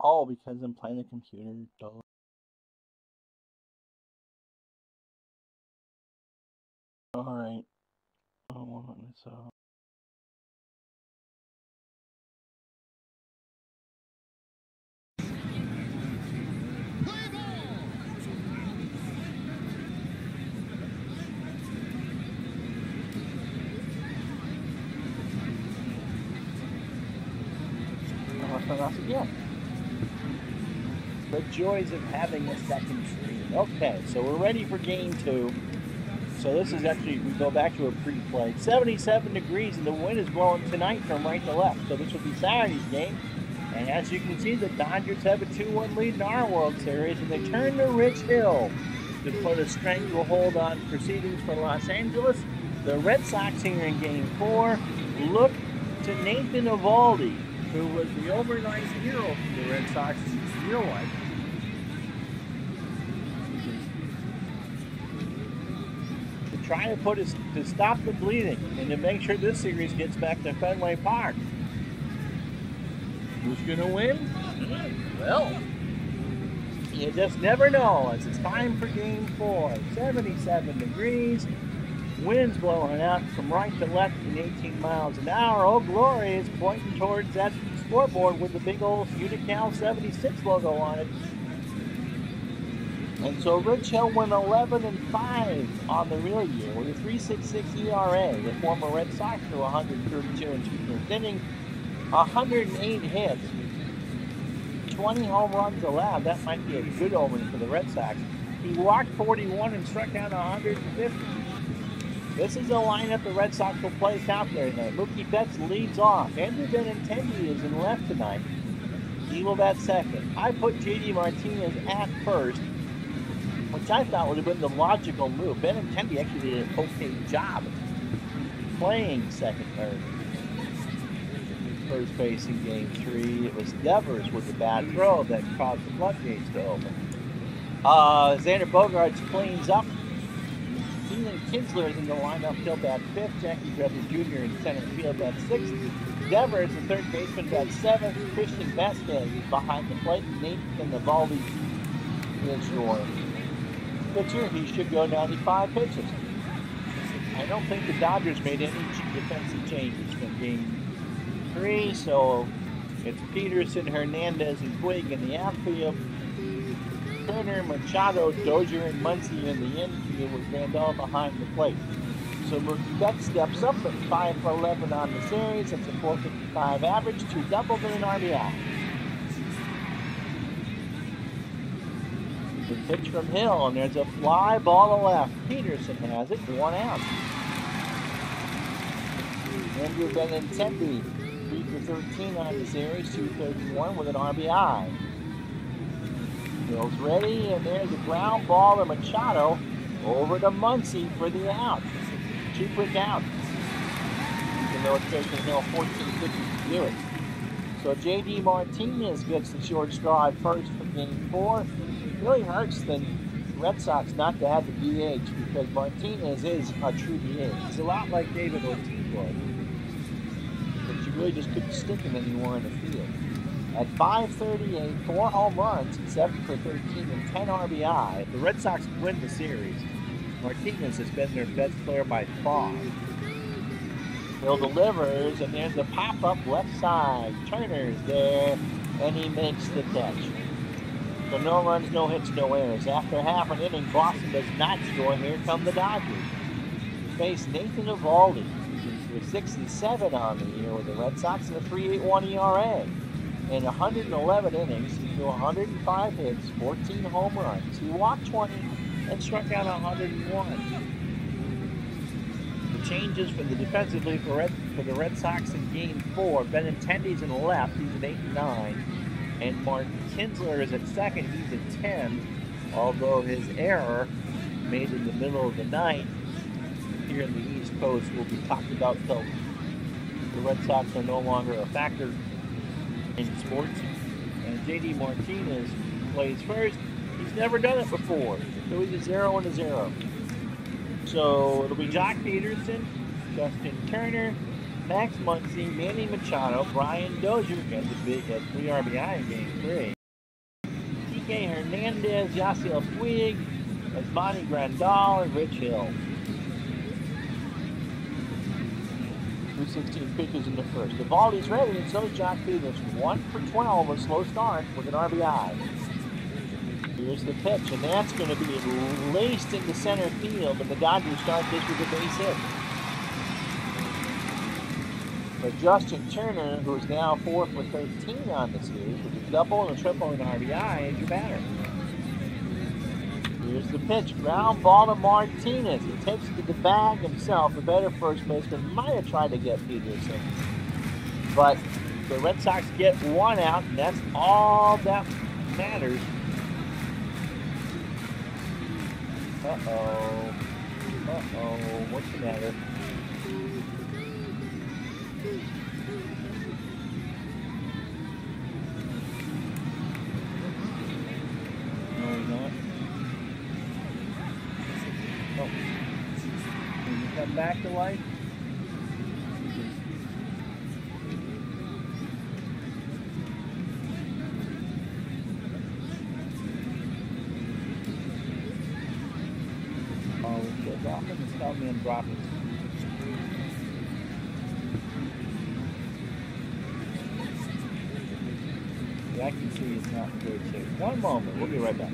All because I'm playing the computer. Duh. All right. Oh, so. Again. The joys of having a second screen. Okay, so we're ready for game 2. So this is actually, we go back to a pre-play. 77 degrees and the wind is blowing tonight from right to left. So this will be Saturday's game. And as you can see, the Dodgers have a 2-1 lead in our World Series. And they turn to Rich Hill to put a stranglehold on proceedings for Los Angeles. The Red Sox here in game 4 look to Nathan Eovaldi, who was the overnight hero for the Red Sox in real life. To try to stop the bleeding and to make sure this series gets back to Fenway Park. Who's going to win? Well, you just never know as it's time for game 4. 77 degrees. Winds blowing out from right to left at 18 miles an hour. Oh, Glory is pointing towards that scoreboard with the big old Unical 76 logo on it. And so Rich Hill went 11-5 on the real year with a 3.66 ERA. The former Red Sox threw 132 and 2/3 innings, 108 hits, 20 home runs allowed. That might be a good omen for the Red Sox. He walked 41 and struck out 150. This is a lineup the Red Sox will place out there tonight. Mookie Betts leads off. Andrew Benintendi is in left tonight. He will bat second. I put J.D. Martinez at first, which I thought would have been the logical move. Benintendi actually did an okay job playing second or first base in game 3. It was Devers with the bad throw that caused the floodgates to open. Xander Bogaerts cleans up. Keelan Kinsler is in the lineup, field at 5th. Jackie Bradley Jr. in center field at 6th. Devers, the third baseman, at 7th. Christian Vasquez is behind the plate. Nathan Eovaldi is your pitcher. He should go 95 pitches. I don't think the Dodgers made any defensive changes from game 3, so it's Peterson, Hernandez, and Puig in the outfield. Turner, Machado, Dozier, and Muncy in the infield with Randall behind the plate. So Mookie Betts steps up at 5 for 11 on the series. That's a .455 average, 2 doubles and an RBI. The pitch from Hill, and there's a fly ball to left. Peterson has it, 1 out. Andrew Benintendi, 3 for 13 on the series, 231 with an RBI. Hill's ready, and there's a ground ball to Machado over to Muncy for the out. 2 quick outs. Even though it's taken Hill 14 pitches to do it. So J.D. Martinez gets the short straw at first for game 4. It really hurts the Red Sox not to have the DH because Martinez is a true DH. He's a lot like David Ortiz was. But you really just couldn't stick him anymore in the field. At 5:38, 4 home runs, 7 for 13, and 10 RBI. If the Red Sox win the series, Martinez has been their best player by far. Hill delivers, and there's the pop-up left side. Turner's there, and he makes the catch. So no runs, no hits, no errors. After half an inning, Boston does not score. Here come the Dodgers. They face Nathan Eovaldi, who's 6-7 on the year with the Red Sox and a 3.81 ERA. In 111 innings, he threw 105 hits, 14 home runs. He walked 20 and struck out 101. The changes for the defensive league for the Red Sox in game 4. Benintendi's in left, he's at 8-9. And Mark Kinsler is at second, he's at 10. Although his error made in the middle of the night here in the East Coast will be talked about till the Red Sox are no longer a factor in sports. And J.D. Martinez plays first. He's never done it before. So he's a 0 and a 0. So it'll be Jock Peterson, Justin Turner, Max Muncy, Manny Machado, Brian Dozier at 3 RBI in game 3. Kike Hernandez, Yasiel Puig, Esmani Grandal, and Rich Hill. 216 pitches in the first. Eovaldi's ready, and so is Jock Peterson. 1 for 12, a slow start with an RBI. Here's the pitch, and that's going to be laced into center field, and the Dodgers start this with a base hit. But Justin Turner, who is now 4 for 13 on the series, with a double and a triple and an RBI, is your batter. Here's the pitch, ground ball to Martinez. He takes it to the bag himself. The better first baseman might have tried to get Peterson. But the Red Sox get 1 out, and that's all that matters. Uh-oh. What's the matter? No, he's not. Oh. Can you come back to life? Tell me and drop it. Yeah, I can see it's not in good shape. One moment, we'll be right back.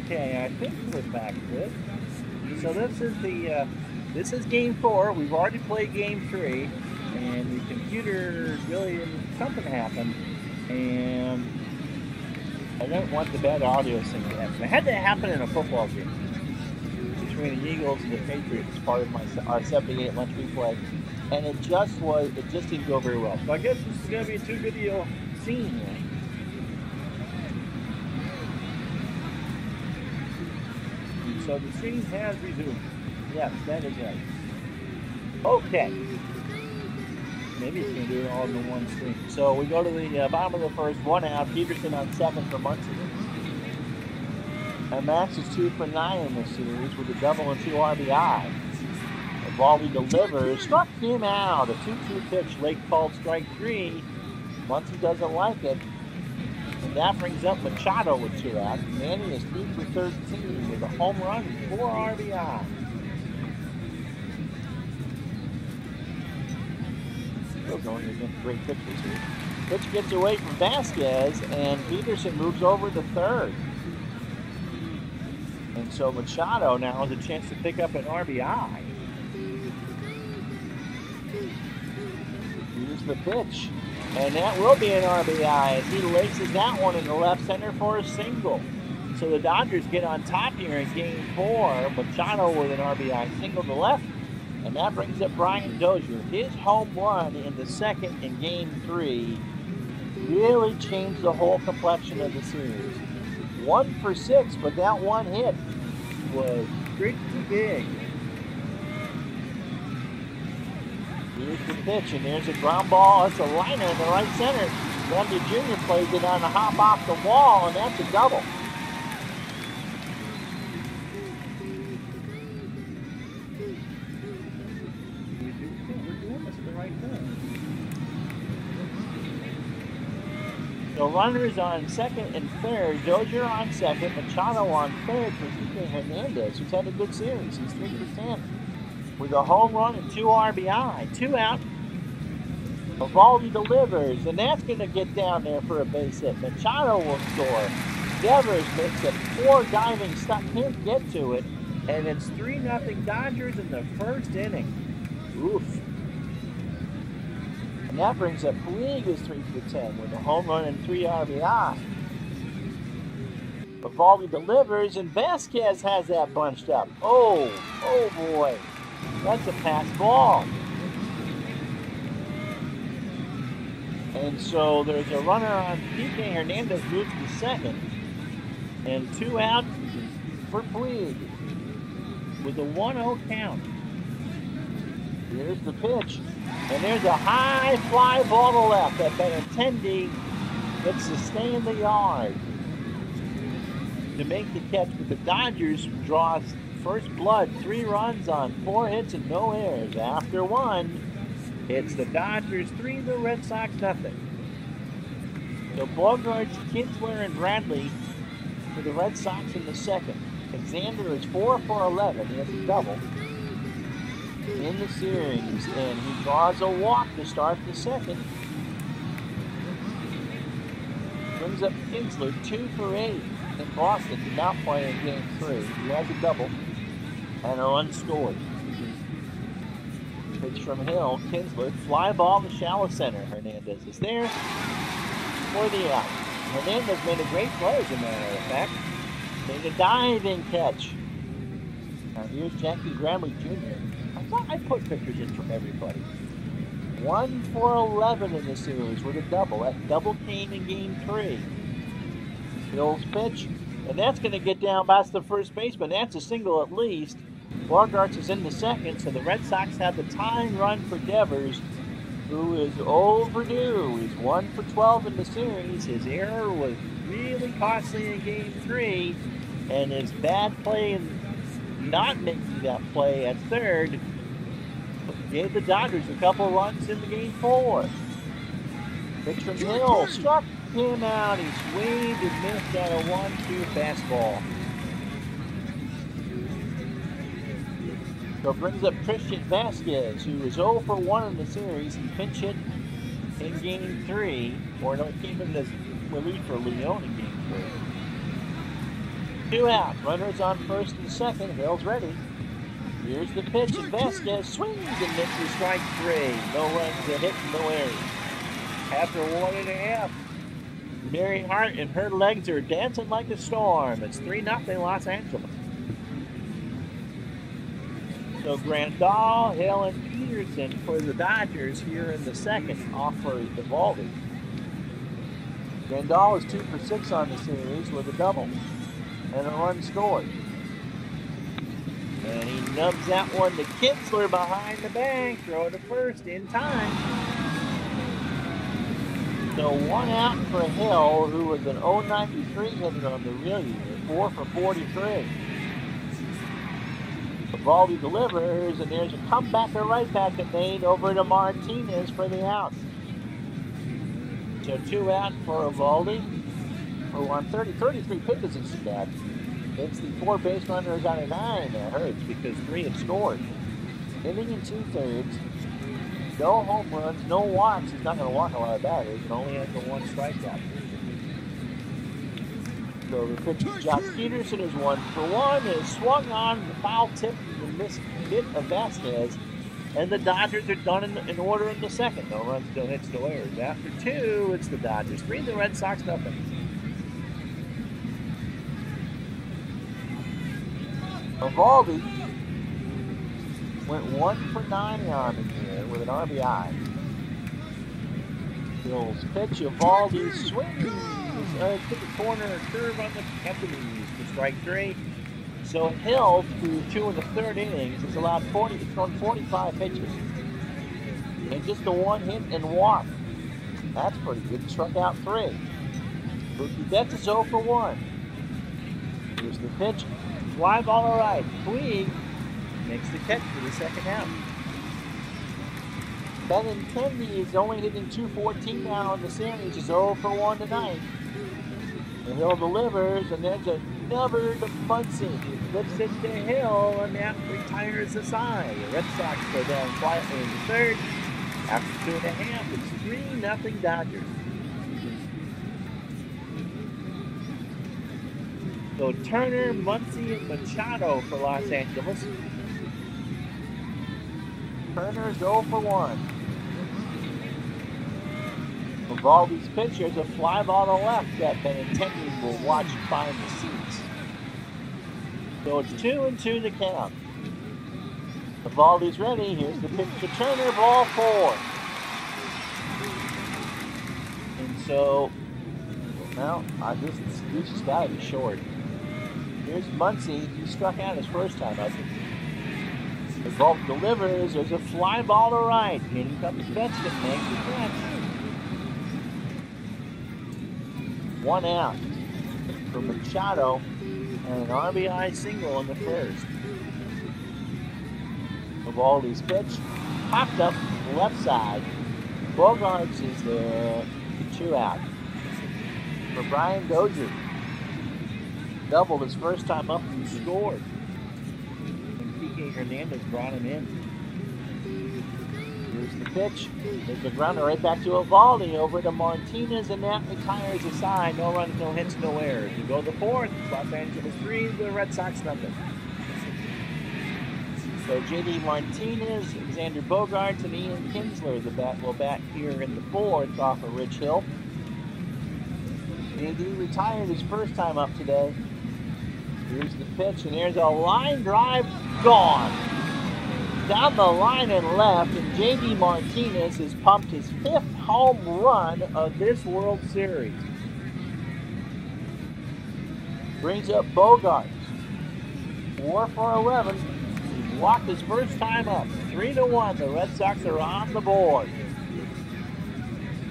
Okay, I think we're back good. So this is game 4. We've already played game 3, and the computer really something happened, and I don't want the bad audio sync to happen. It had to happen in a football game. It's between the Eagles and the Patriots as part of our 78 lunch replay, and it just didn't go very well. So I guess this is going to be a 2-video scene, right? So the scene has resumed. Yes, that is right. Okay. Maybe it's going to do it all in the one screen. So we go to the bottom of the first, 1 out. Peterson on second for Muncie. And Max is 2 for 9 in this series with a double and 2 RBI. The ball he delivers struck him out. A 2-2 pitch. Lake called strike 3. Muncie doesn't like it. And that brings up Machado with 2 outs. Manny is 3 for 13 with a home run and 4 RBI. Still going against great pitchers here. Pitch gets away from Vasquez, and Peterson moves over to third. And so Machado now has a chance to pick up an RBI. Here's the pitch. And that will be an RBI as he laces that one in the left center for a single. So the Dodgers get on top here in Game 4. Machado with an RBI single to left. And that brings up Brian Dozier. His home run in the second in Game 3 really changed the whole complexion of the series. 1 for 6, but that one hit was pretty big. Here's the pitch, and there's a ground ball. It's a liner in the right center. Randy Jr. plays it on the hop off the wall, and that's a double. So runners on second and third. Dozier on second. Machado on third for Kike Hernandez, who's had a good series. He's 3 for 10 with a home run and 2 RBI. 2 out. Evaldi delivers, and that's going to get down there for a base hit. Machado will score. Devers makes a poor diving stop. Can't get to it. And it's 3-0 Dodgers in the first inning. Oof. And that brings up Puig is 3 for 10 with a home run and 3 RBI. Evaldi delivers, and Vasquez has that bunched up. Oh boy. That's a pass ball. And so there's a runner on Kike Hernandez moves to second. And 2 out for Puig with a 1-0 count. Here's the pitch. And there's a high fly ball to left that Benintendi gets to stay in the yard to make the catch. But the Dodgers draw first blood, 3 runs on 4 hits and no errors. After 1, it's the Dodgers 3, the Red Sox nothing. So Bogarts, Kinsler, and Bradley for the Red Sox in the second. Alexander is 4 for 11. He has a double in the series, and he draws a walk to start the second. Brings up Kinsler, 2 for 8 in Boston. Did not play in Game 3. He has a double and a run scored. Pitch from Hill, Kinsler, fly ball to shallow center. Hernandez is there for the out. Hernandez made a great play, as a matter of fact. Made a diving catch. Now here's Jackie Gramley Jr. I thought I put pictures in from everybody. 1 for 11 in the series with a double. That double came in Game 3. Hill's pitch, and that's going to get down past the first baseman. That's a single at least. Bogarts is in the second, so the Red Sox have the tying run for Devers, who is overdue. He's 1 for 12 in the series. His error was really costly in Game 3, and his bad play in not making that play at third gave the Dodgers a couple runs in the Game 4. Pitch from Hill struck him out. He's waved and missed at a 1-2 fastball. So brings up Christian Vasquez, who is 0 for 1 in the series. He pinch hit in Game 3, or no, it came in as relief for Leon in Game 3. 2 out. Runners on first and second. Hill's ready. Here's the pitch, and Vasquez swings and misses strike 3. No runs, a hit, no errors. After 1.5, Mary Hart and her legs are dancing like a storm. It's 3-0 Los Angeles. So Grandal, Hill, and Peterson for the Dodgers here in the second, off for Eovaldi. Grandal is 2 for 6 on the series with a double and a run scored. And he nubs that one to Kinsler behind the bank. Throw to first in time. So 1 out for Hill, who was an 0.93 hitter on the real year, 4 for 43. Eovaldi delivers, and there's a comeback or right back that made over to Martinez for the out. So 2 out for Eovaldi, who on 33 pitches isn't too bad. It's the 4 base runners out of 9 that hurts because 3 have scored. Inning in 2/3. No home runs, no walks. He's not going to walk a lot of batters. He only has the 1 strikeout. So the pitcher, Josh Peterson, is 1 for 1. Is swung on the foul tip and missed hit of Vasquez. And the Dodgers are done in order in the second. No runs, no hits, no errors. After 2, it's the Dodgers 3, the Red Sox nothing. Eovaldi went 1 for 9 on him here with an RBI. Hill's pitch, Eovaldi swings. Took a corner curve on the Japanese for strike 3. So Hill, through 2 in the 3rd innings, has allowed thrown 45 pitches. And just a 1 hit and walk. That's pretty good. Struck out 3. Mookie Betts is 0 for 1. Here's the pitch. Fly ball all right. Puig makes the catch for the second out. Benintendi is only hitting .214 now in the series. He's 0 for 1 tonight. And Hill delivers, and there's another to Muncy. He flips it to Hill, and that retires the side. The Red Sox go down quietly in the 3rd. After 2.5, it's 3-0 Dodgers. So Turner, Muncy, and Machado for Los Angeles. Turner's 0 for 1. Eovaldi's pitch, there's a fly ball to left that Benintendi will watch find the seats. So it's 2-2 to count. Eovaldi's ready. Here's the pitch to Turner, ball 4. And so, well, this has got to be short. Here's Muncy. He struck out his first time, I think. Eovaldi delivers. There's a fly ball to right. Here comes Betts to make the catch. 1 out for Machado and an RBI single in the 1st. Eovaldi's pitch popped up left side. Bogarts is there, 2 out. For Brian Dozier, doubled his first time up and scored. And Kike Hernandez brought him in. Here's the pitch. There's the grounder right back to Eovaldi, over to Martinez, and that retires the side. No runs, no hits, no errors. We go to the 4th. It's Los Angeles 3, the Red Sox nothing. So J.D. Martinez, Xander Bogaerts, and Ian Kinsler will bat here in the 4th off of Rich Hill. J.D. retired his first time up today. Here's the pitch, and there's a line drive, gone. Down the line and left, and J.D. Martinez has pumped his 5th home run of this World Series. Brings up Bogaerts. 4 for 11. He walked his first time up. 3-1. The Red Sox are on the board.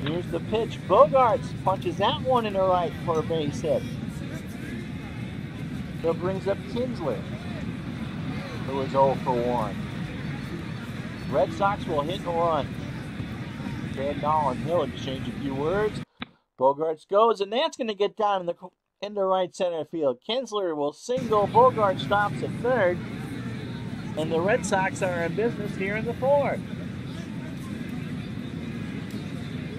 Here's the pitch. Bogaerts punches that one in the right for a base hit. So brings up Kinsler, who is 0 for 1. Red Sox will hit and run. Grandal and Hill exchange a few words. Bogaerts goes, and that's going to get down in the right center field. Kinsler will single. Bogaerts stops at 3rd. And the Red Sox are in business here in the 4th.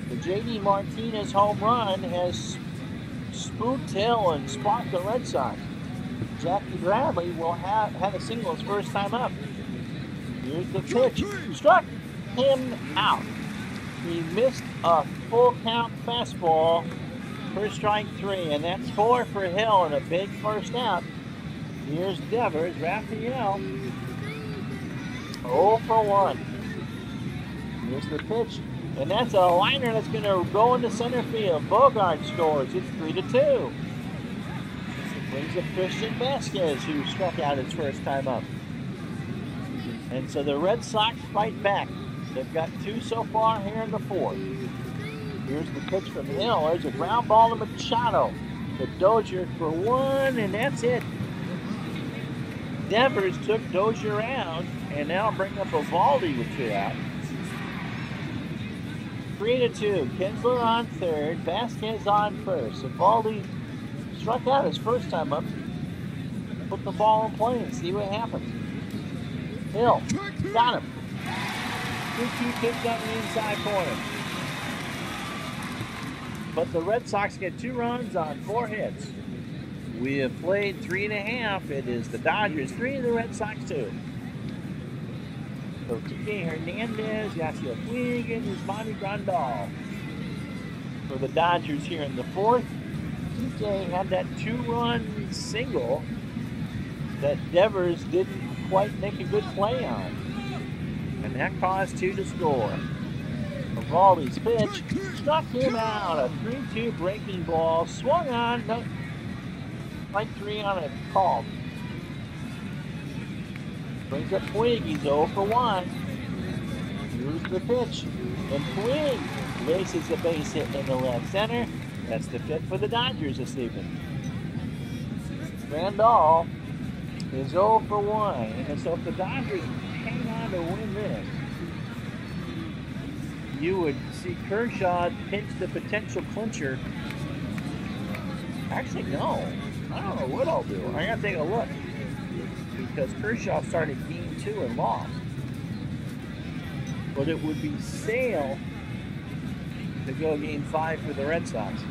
The J.D. Martinez home run has spooked Hill and sparked the Red Sox. Jackie Bradley will have a single his first time up. Here's the pitch. Struck him out. He missed a full count fastball for strike 3, and that's 4 for Hill and a big first out. Here's Devers, Raphael. for 1. Here's the pitch, and that's a liner that's going to go into center field. Bogart scores. It's 3-2. Brings up Christian Vasquez, who struck out his first time up. And so the Red Sox fight back. They've got 2 so far here in the 4th. Here's the pitch from Hill. There's a ground ball to Machado. The Dozier for 1, and that's it. Devers took Dozier out, and now bring up Eovaldi with 2 out. 3-2. Kinsler on third. Vasquez on first. Eovaldi struck out his first time up. Put the ball in play and see what happens. Hill got him. 2-2 pitch on the inside corner. But the Red Sox get 2 runs on 4 hits. We have played 3.5. It is the Dodgers 3 and the Red Sox 2. So TJ Hernandez, Yasiel Puig, and Yasmani Grandal. For the Dodgers here in the 4th, TJ had that 2-run single that Devers didn't quite make a good play on. And that caused 2 to score. Eovaldi's pitch struck him out. A 3-2 breaking ball. Swung on. No, like 3 on a call. Brings up Puig. He's 0 for 1. Here's the pitch. And Puig laces the base hit in the left center. That's the 5th for the Dodgers this evening. Grandal is 0 for 1. And so if the Dodgers hang on to win this, you would see Kershaw pinch the potential clincher. Actually, no. I don't know what I'll do. I gotta take a look. Because Kershaw started game 2 and lost. But it would be Sale to go game 5 for the Red Sox.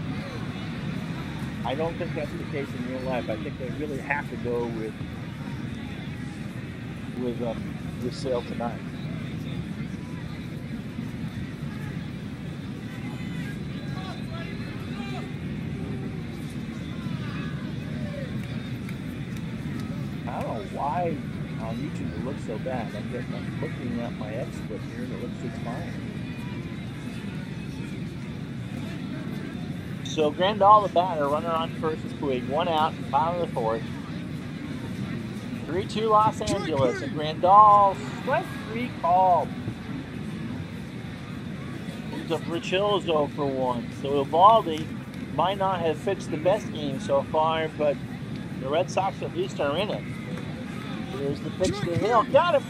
I don't think that's the case in real life. I think they really have to go with Sale tonight. I don't know why on YouTube it looks so bad. I'm looking at my XSplit here and it looks just fine. So Grandal, the batter, runner on first is Puig. 1 out, bottom of the 4th. 3-2 Los Angeles, and Grandal, strike 3 called. Brings up Rich Hill 0 for 1. So Eovaldi might not have pitched the best game so far, but the Red Sox at least are in it. Here's the pitch to Hill. Got him!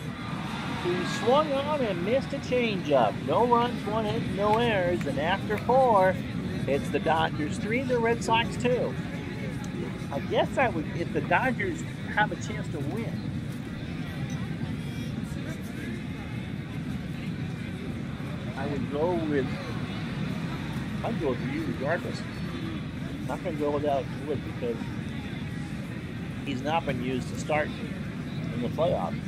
He swung on and missed a changeup. No runs, 1 hit, no errors, and after 4, it's the Dodgers 3, the Red Sox 2. I guess I would, if the Dodgers have a chance to win, I'd go with you regardless. I'm not going to go with Alex Wood because he's not been used to start in the playoffs.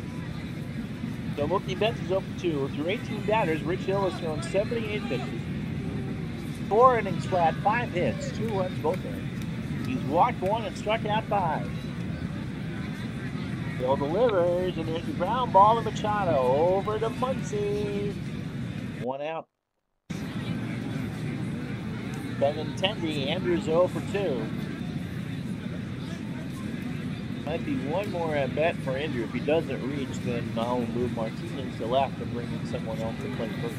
So Mookie Betts is 0 for 2. Through 18 batters, Rich Hill has thrown 78 pitches. 4 innings flat, 5 hits, 2 runs both innings. He's walked 1 and struck out 5. Hill delivers, and there's a ground ball to Machado. Over to Muncy. 1 out. Benintendi, Andrews 0 for 2. Might be 1 more at bat for Andrew. If he doesn't reach, then I'll move Martinez to left and bring in someone else to play first.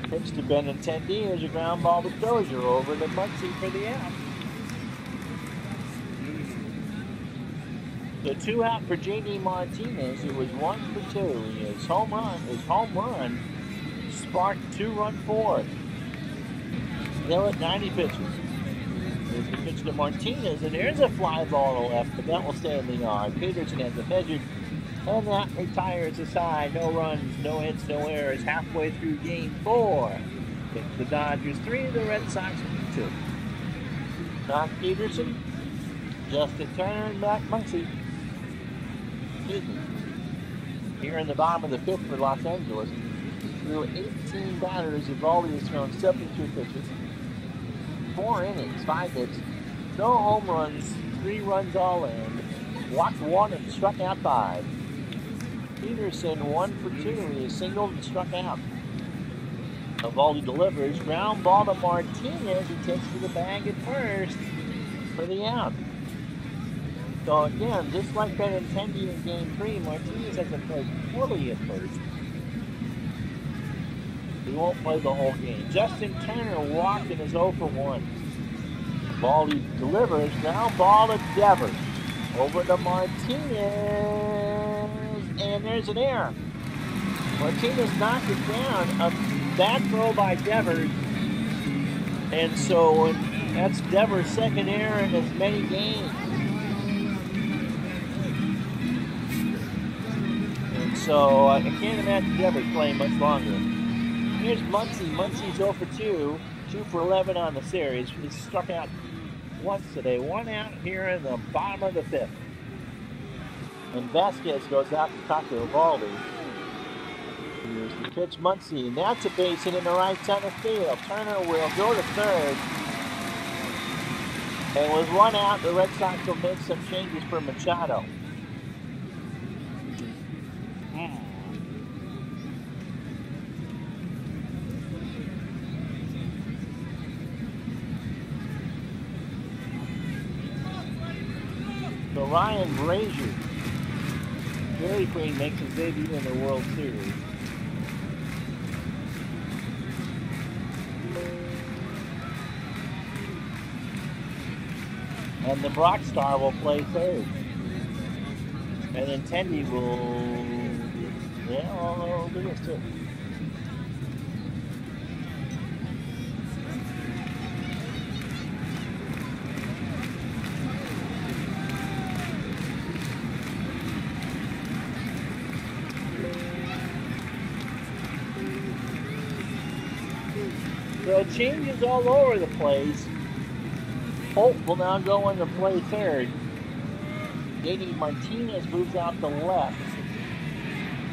Pitch to Benintendi. There's a ground ball to Dozier. Over to Muncy for the out. So 2 out for J.D. Martinez. It was 1 for 2. His home run sparked 2-run fourth. Hill at 90 pitches. There's the pitch to Martinez, and there's a fly ball to left, but that will stay in the yard. Peterson has it measured, and that retires the side. No runs, no hits, no errors. Halfway through game 4. It's the Dodgers 3, the Red Sox 2. Doc Peterson, Justin Turner, and Mac Muncy. Excuse me. Here in the bottom of the 5th for Los Angeles, through 18 batters, Eovaldi has thrown 72 pitches, 4 innings, 5 hits, no home runs, 3 runs all in, walked 1 and struck out 5. Peterson Peterson 1-for-2. He is singled and struck out. Eovaldi delivers. Ground ball to Martinez. He takes to the bag at first for the out. So again, just like Benintendi in Game 3, Martinez hasn't played poorly at first. He won't play the whole game. Justin Turner walked and is 0-for-1. Eovaldi delivers. Ground ball to Devers. Over to Martinez. And there's an error. Martinez knocked it down. A bad throw by Devers. And so that's Devers' second error in as many games. And so I can't imagine Devers playing much longer. Here's Muncy. Muncy's 0-for-2. 2-for-11 on the series. He's struck out once today. One out here in the bottom of the fifth. And Vasquez goes out to talk to Eovaldi. Here's the pitch, Muncy. And that's a base hit in the right center field. Turner will go to third. And with one out, the Red Sox will make some changes for Machado. So Ryan Brazier, Dairy Queen makes his debut in the World Series. And the Brock Star will play third. And then Tendy will, yeah, I'll do this too. So changes all over the place. Holt will now go in to play third. JD Martinez moves out to left.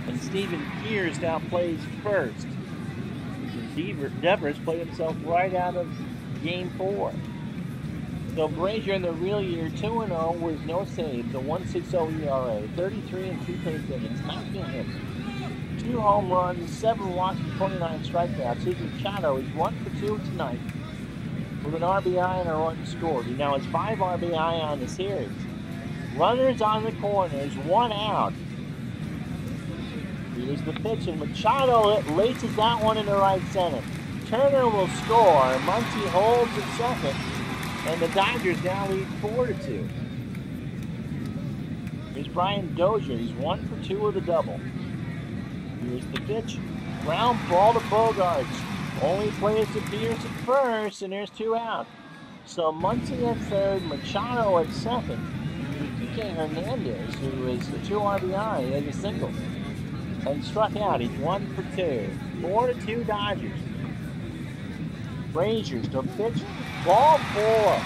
And Steven Kears now plays first. Devers played himself right out of Game 4. So Brazier in the real year, 2-0 with no saves, a 1.60 ERA, 33 and 2/3 innings, 19 hits. 2 home runs, 7 walks, 29 strikeouts. His Machado is 1-for-2 tonight with an RBI and a run scored. He now has 5 RBI on the series. Runners on the corners, 1 out. Here's the pitch, and Machado laces that one into right center. Turner will score. Muncy holds at second, and the Dodgers now lead 4-2. Here's Brian Dozier. He's 1-for-2 with a double. Here's the pitch. Ground ball to Bogarts. Only plays to Pierce at first, and there's 2 out. So Muncy at third, Machado at second. Kike Hernandez, who is the 2 RBI, he has a single. And struck out. He's 1-for-2. 4-2 Dodgers. Braziers to pitch. Ball 4.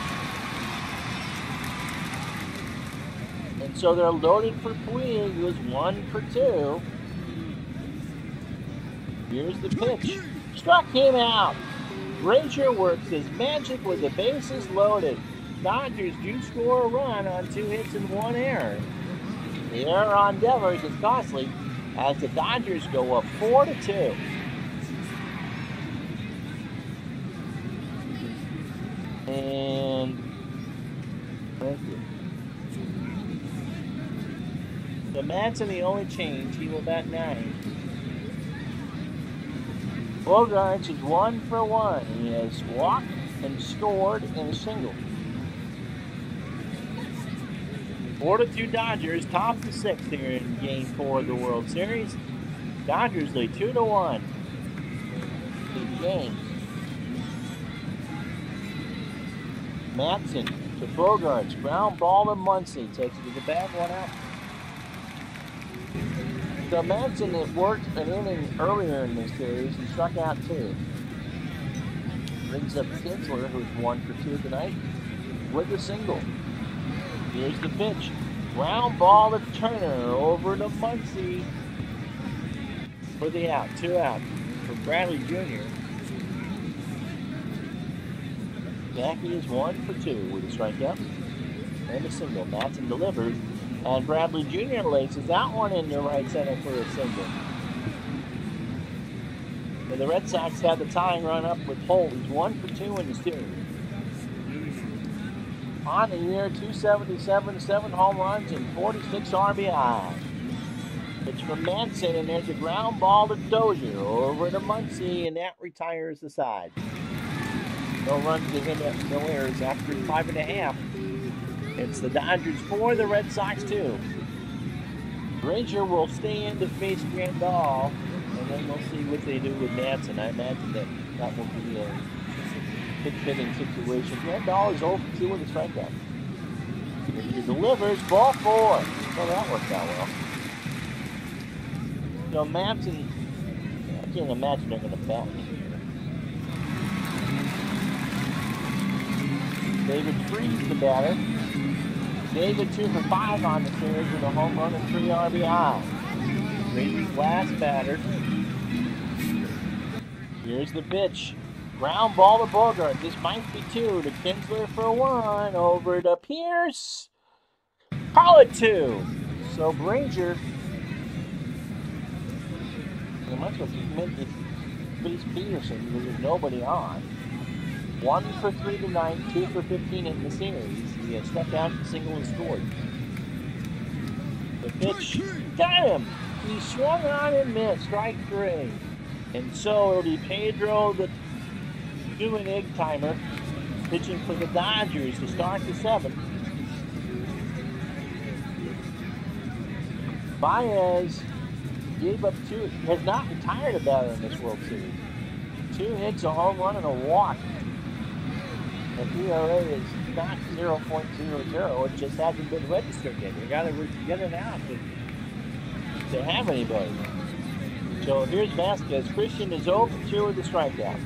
And so they're loaded for Puig, who is 1-for-2. Here's the pitch. Struck him out. Brazier works his magic with the bases loaded. Dodgers do score a run on 2 hits and 1 error. The error on Devers is costly as the Dodgers go up 4-2. And thank you. So Madsen the only change. He will bat 9. Bogarts is 1-for-1. He has walked and scored and a single. 4-2 Dodgers, top the 6th here in Game 4 of the World Series. Dodgers lead 2-1. Big game. Madsen to Bogarts. Ground ball to Muncy. Takes it to the bag, 1 out. So Madsen has worked an inning earlier in this series and struck out 2. Brings up Kinsler, who's 1-for-2 tonight, with a single. Here's the pitch. Ground ball to Turner. Over to Muncy for the out. 2 out for Bradley Jr. Jackie is 1-for-2 with a strikeout and a single. Madsen delivers. And Bradley Jr. laces that one into right center for a single. So the Red Sox had the tying run up with Holt. He's 1 for 2 in the series. On the year, 277, 7 home runs, and 46 RBI. It's from Manson, and there's a ground ball to Dozier over to Muncy, and that retires the side. No runs to him, no errors after 5.5. It's the Dodgers 4, the Red Sox 2. Granger will stay in to face Grandal, and then we'll see what they do with Manson. I imagine that will be a pitch-hitting situation. Grandal is 0 for 2 with a strikeout. Granger delivers, ball 4. So that worked out well. So Manson, I can't imagine they're going to bat him here. David Freeze, the batter. David 2 for 5 on the series with a home run and 3 RBI. Granger's last batter. Here's the pitch. Ground ball to Bogart. This might be 2 to Kinsler for 1. Over to Pierce. Call it 2. So Granger, they might as well keep him in to face Peterson because there's nobody on. 1 for 3 tonight, 2 for 15 in the series. He has stepped out and single and scored. The pitch, got him! He swung on and missed, strike 3. And so it'll be Pedro, the doing egg timer, pitching for the Dodgers to start the 7th. Baez gave up 2, has not retired a batter in this World Series. 2 hits, a home run, and a walk. The ERA is not 0.00. It just hasn't been registered yet. You got to get it out to have anybody. So here's Vasquez. Christian is 0 for 2 with the strikeout.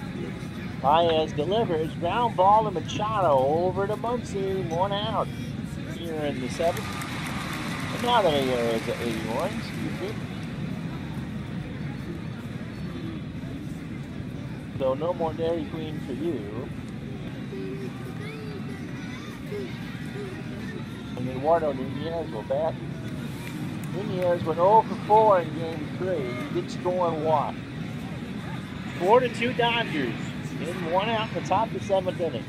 Baez delivers. Ground ball to Machado over to Muncy. 1 out here in the 7th. And now the ERA is at 81. Excuse me. So no more Dairy Queen for you. And Eduardo Nunez will bat. Nunez went 0 for 4 in Game 3. He did score and walk. 4-2 Dodgers. In 1 out in the top of the 7th inning.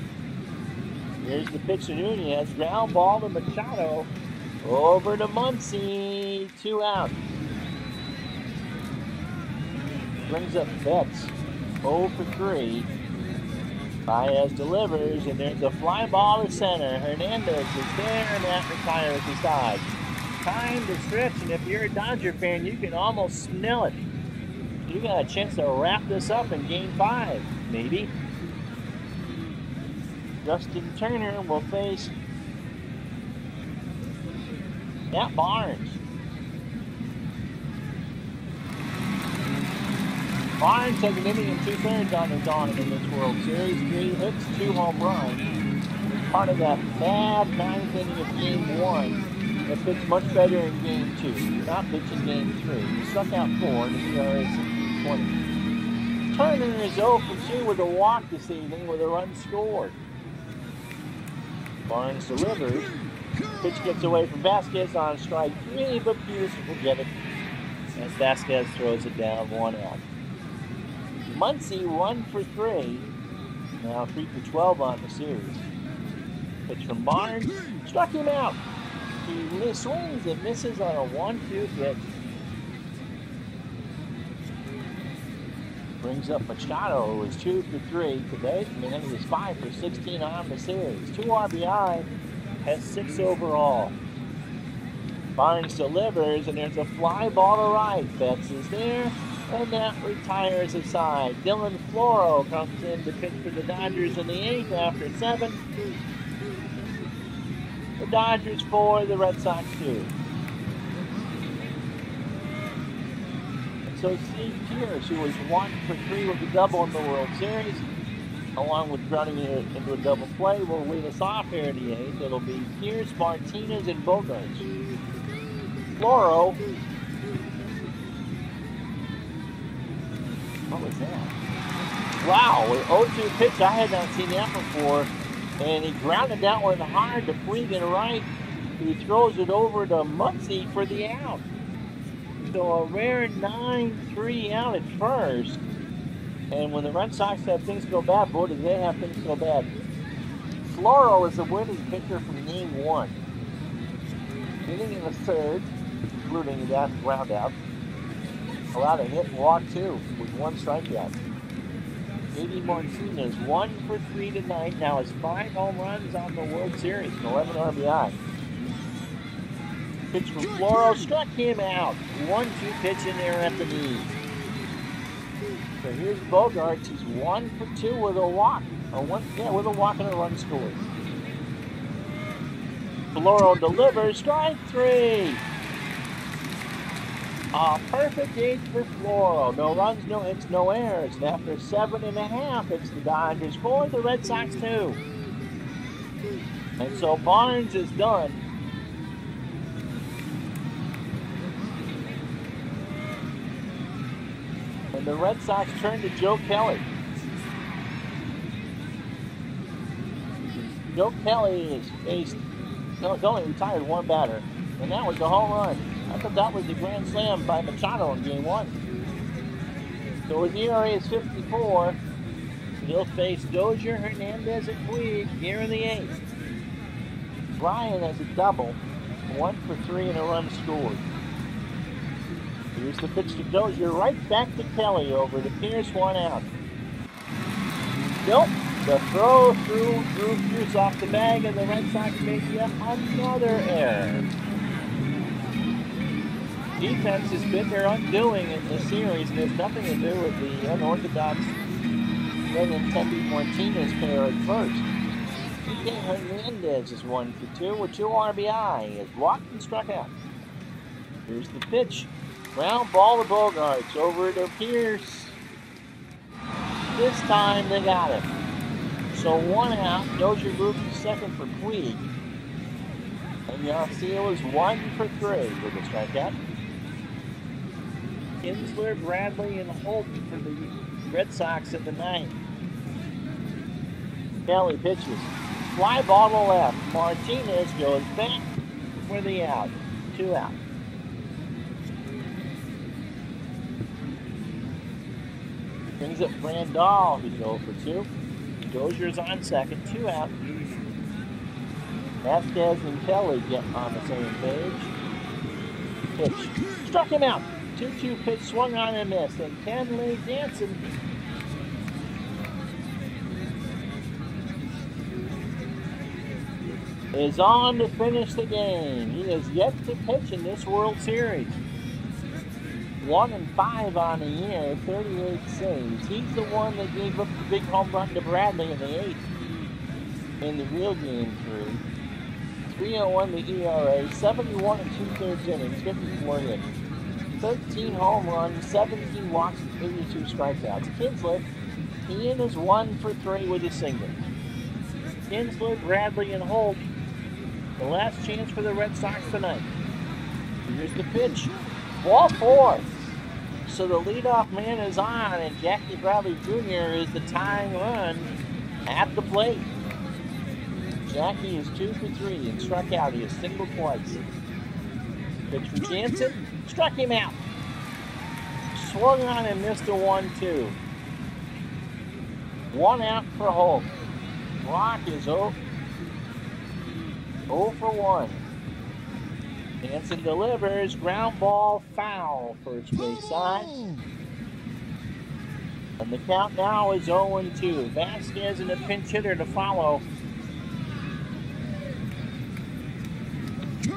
Here's the pitch to Nunez. Ground ball to Machado. Over to Muncy. 2 out. Brings up Betts. 0 for 3. Baez delivers, and there's a fly ball to center. Hernandez is there, and that retires the side. Time to stretch, and if you're a Dodger fan, you can almost smell it. You got a chance to wrap this up in Game 5, maybe. Justin Turner will face Matt Barnes. Barnes has an inning and 2/3 on his arm in this World Series. 3 hits, 2 home runs. Part of that bad 9th inning of Game 1 that pitched much better in Game 2. He's not pitching Game 3. He struck out 4 and the ERA is 16-20. Turner is 0 for 2 with a walk this evening with a run scored. Barnes delivers. Pitch gets away from Vasquez on strike 3, but Pierce will get it as Vasquez throws it down 1 out. Muncy 1 for 3. Now 3 for 12 on the series. Pitch from Barnes. Struck him out. He swings and misses on a 1-2 pitch. Brings up Machado, who is 2 for 3 today. And he is 5 for 16 on the series. 2 RBI, has 6 overall. Barnes delivers, and there's a fly ball to right. Betts is there, and that retires the side. Dylan Floro comes in to pitch for the Dodgers in the 8th after 7. The Dodgers 4, the Red Sox 2. And so Steve Pierce, who was 1 for 3 with a double in the World Series, along with running it into a double play, will lead us off here in the 8th. It'll be Pierce, Martinez, and Bogarts. Floro. What was that? Wow, an 0-2 pitch. I had not seen that before. And he grounded that one hard to Puig and right. He throws it over to Muncie for the out. So a rare 9-3 out at first. And when the Red Sox have things go bad, boy, do they have things go bad. Floro is the winning pitcher from game 1. Inning in the third, including that ground out. Allowed a hit and walk 2 with 1 strikeout. JD Martinez 1 for 3 tonight. Now has 5 home runs on the World Series and 11 RBI. Pitch from Floro, struck him out. 1-2 pitch in there at the knees. So here's Bogarts. He's 1 for 2 with a walk. With a walk and a run scored. Floro delivers, strike 3. A perfect game for Floro. No runs, no hits, no errors. And after 7.5, it's the Dodgers 4, the Red Sox 2. And so Barnes is done. And the Red Sox turn to Joe Kelly. Joe Kelly is only retired 1 batter, and that was the home run. I thought that was the grand slam by Machado in game 1. So his ERA is 54. He'll face Dozier, Hernandez, and Puig here in the 8th. Ryan has a double, 1 for 3 and a run scored. Here's the pitch to Dozier, right back to Kelly over to Pierce, 1 out. Nope, the throw drew Pierce off the bag, and the Red Sox make yet another error. Defense has been their undoing in this series, and has nothing to do with the unorthodox Benintendi Martinez pair at first. Hernandez is 1 for 2 with 2 RBI. He has walked and struck out. Here's the pitch. Ground ball to Bogarts over to Pierce. This time they got him. So 1 out. Dozier moved to second for Puig. And Yasiel is 1 for 3 with a strikeout. Kinsler, Bradley, and Holton for the Red Sox in the 9th. Kelly pitches. Fly ball to left. Martinez goes back for the out. 2 out. Brings up Brandall, who's 0 for 2. Dozier's on second, 2 out. Vasquez and Kelly get on the same page. Pitch. Struck him out. 2-2 pitch, swung on and missed. And Kenley Jansen is on to finish the game. He has yet to pitch in this World Series. 1-5 on the year, 38 saves. He's the one that gave up the big home run to Bradley in the 8th in the real game 3. 3.01 the ERA, 71 2/3 innings, 54 hits. 13 home runs, 17 walks, and 82 strikeouts. Kinsler, Ian is 1 for 3 with a single. Kinsler, Bradley, and Holt, the last chance for the Red Sox tonight. Here's the pitch. Ball 4. So the leadoff man is on, and Jackie Bradley Jr. is the tying run at the plate. Jackie is 2 for 3 and struck out. He has singled twice. Pitch from Jansen, struck him out. Swung on and missed a 1-2. 1 out for Holt. Rock is 0 for 1. Jansen delivers, ground ball, foul, first base side. And the count now is 0-2. Vasquez and a pinch hitter to follow.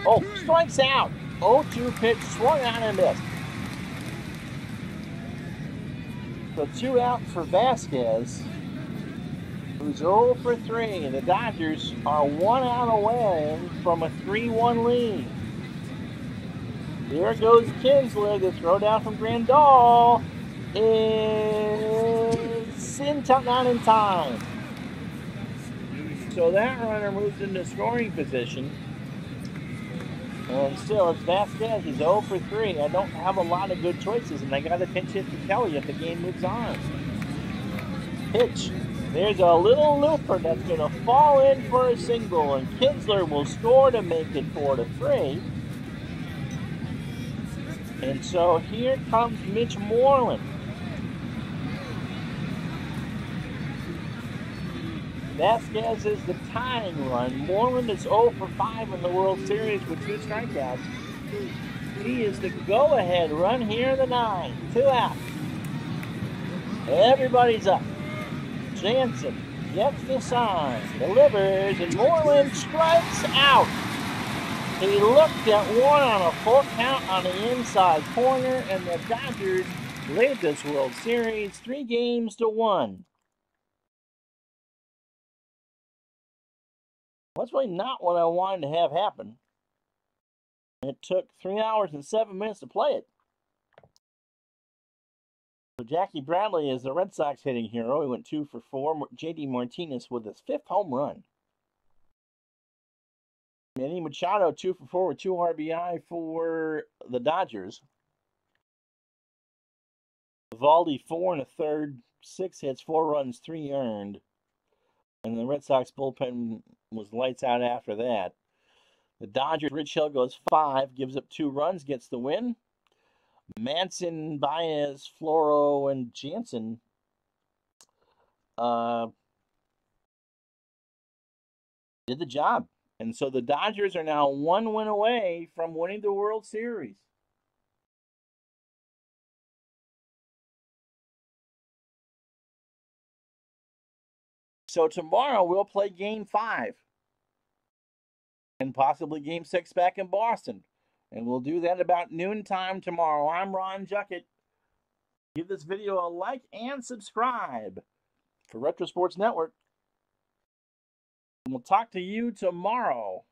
Oh, strikes out. 0-2 pitch, swung on and missed. So 2 out for Vasquez, who's 0 for 3. The Dodgers are 1 out away from a 3-1 lead. Here goes Kinsler. The throw down from Grandal is not in time. So that runner moves into scoring position. And still, it's Vasquez. He's 0 for 3. I don't have a lot of good choices, and I got to pinch hit for Kelly if the game moves on. Pitch. There's a little looper that's going to fall in for a single, and Kinsler will score to make it 4-3. And so here comes Mitch Moreland. Vasquez is the tying run. Moreland is 0 for 5 in the World Series with 2 strikeouts. He is the go-ahead run here in the 9th. 2 out. Everybody's up. Jansen gets the sign, delivers, and Moreland strikes out. He looked at one on a full count on the inside corner, and the Dodgers lead this World Series 3-1. That's really not what I wanted to have happen. It took 3 hours and 7 minutes to play it. So Jackie Bradley is the Red Sox hitting hero. He went 2 for 4. J.D. Martinez with his 5th home run. Manny Machado 2 for 4 with 2 RBI for the Dodgers. Eovaldi 4 1/3, 6 hits, 4 runs, 3 earned. And the Red Sox bullpen was lights out after that. The Dodgers, Rich Hill goes 5, gives up 2 runs, gets the win. Manson, Baez, Floro, and Jansen did the job. And so the Dodgers are now 1 win away from winning the World Series. So tomorrow we'll play Game 5. And possibly Game 6 back in Boston. And we'll do that about noontime tomorrow. I'm Ron Juckett. Give this video a like and subscribe for Retro Sports Network. And we'll talk to you tomorrow.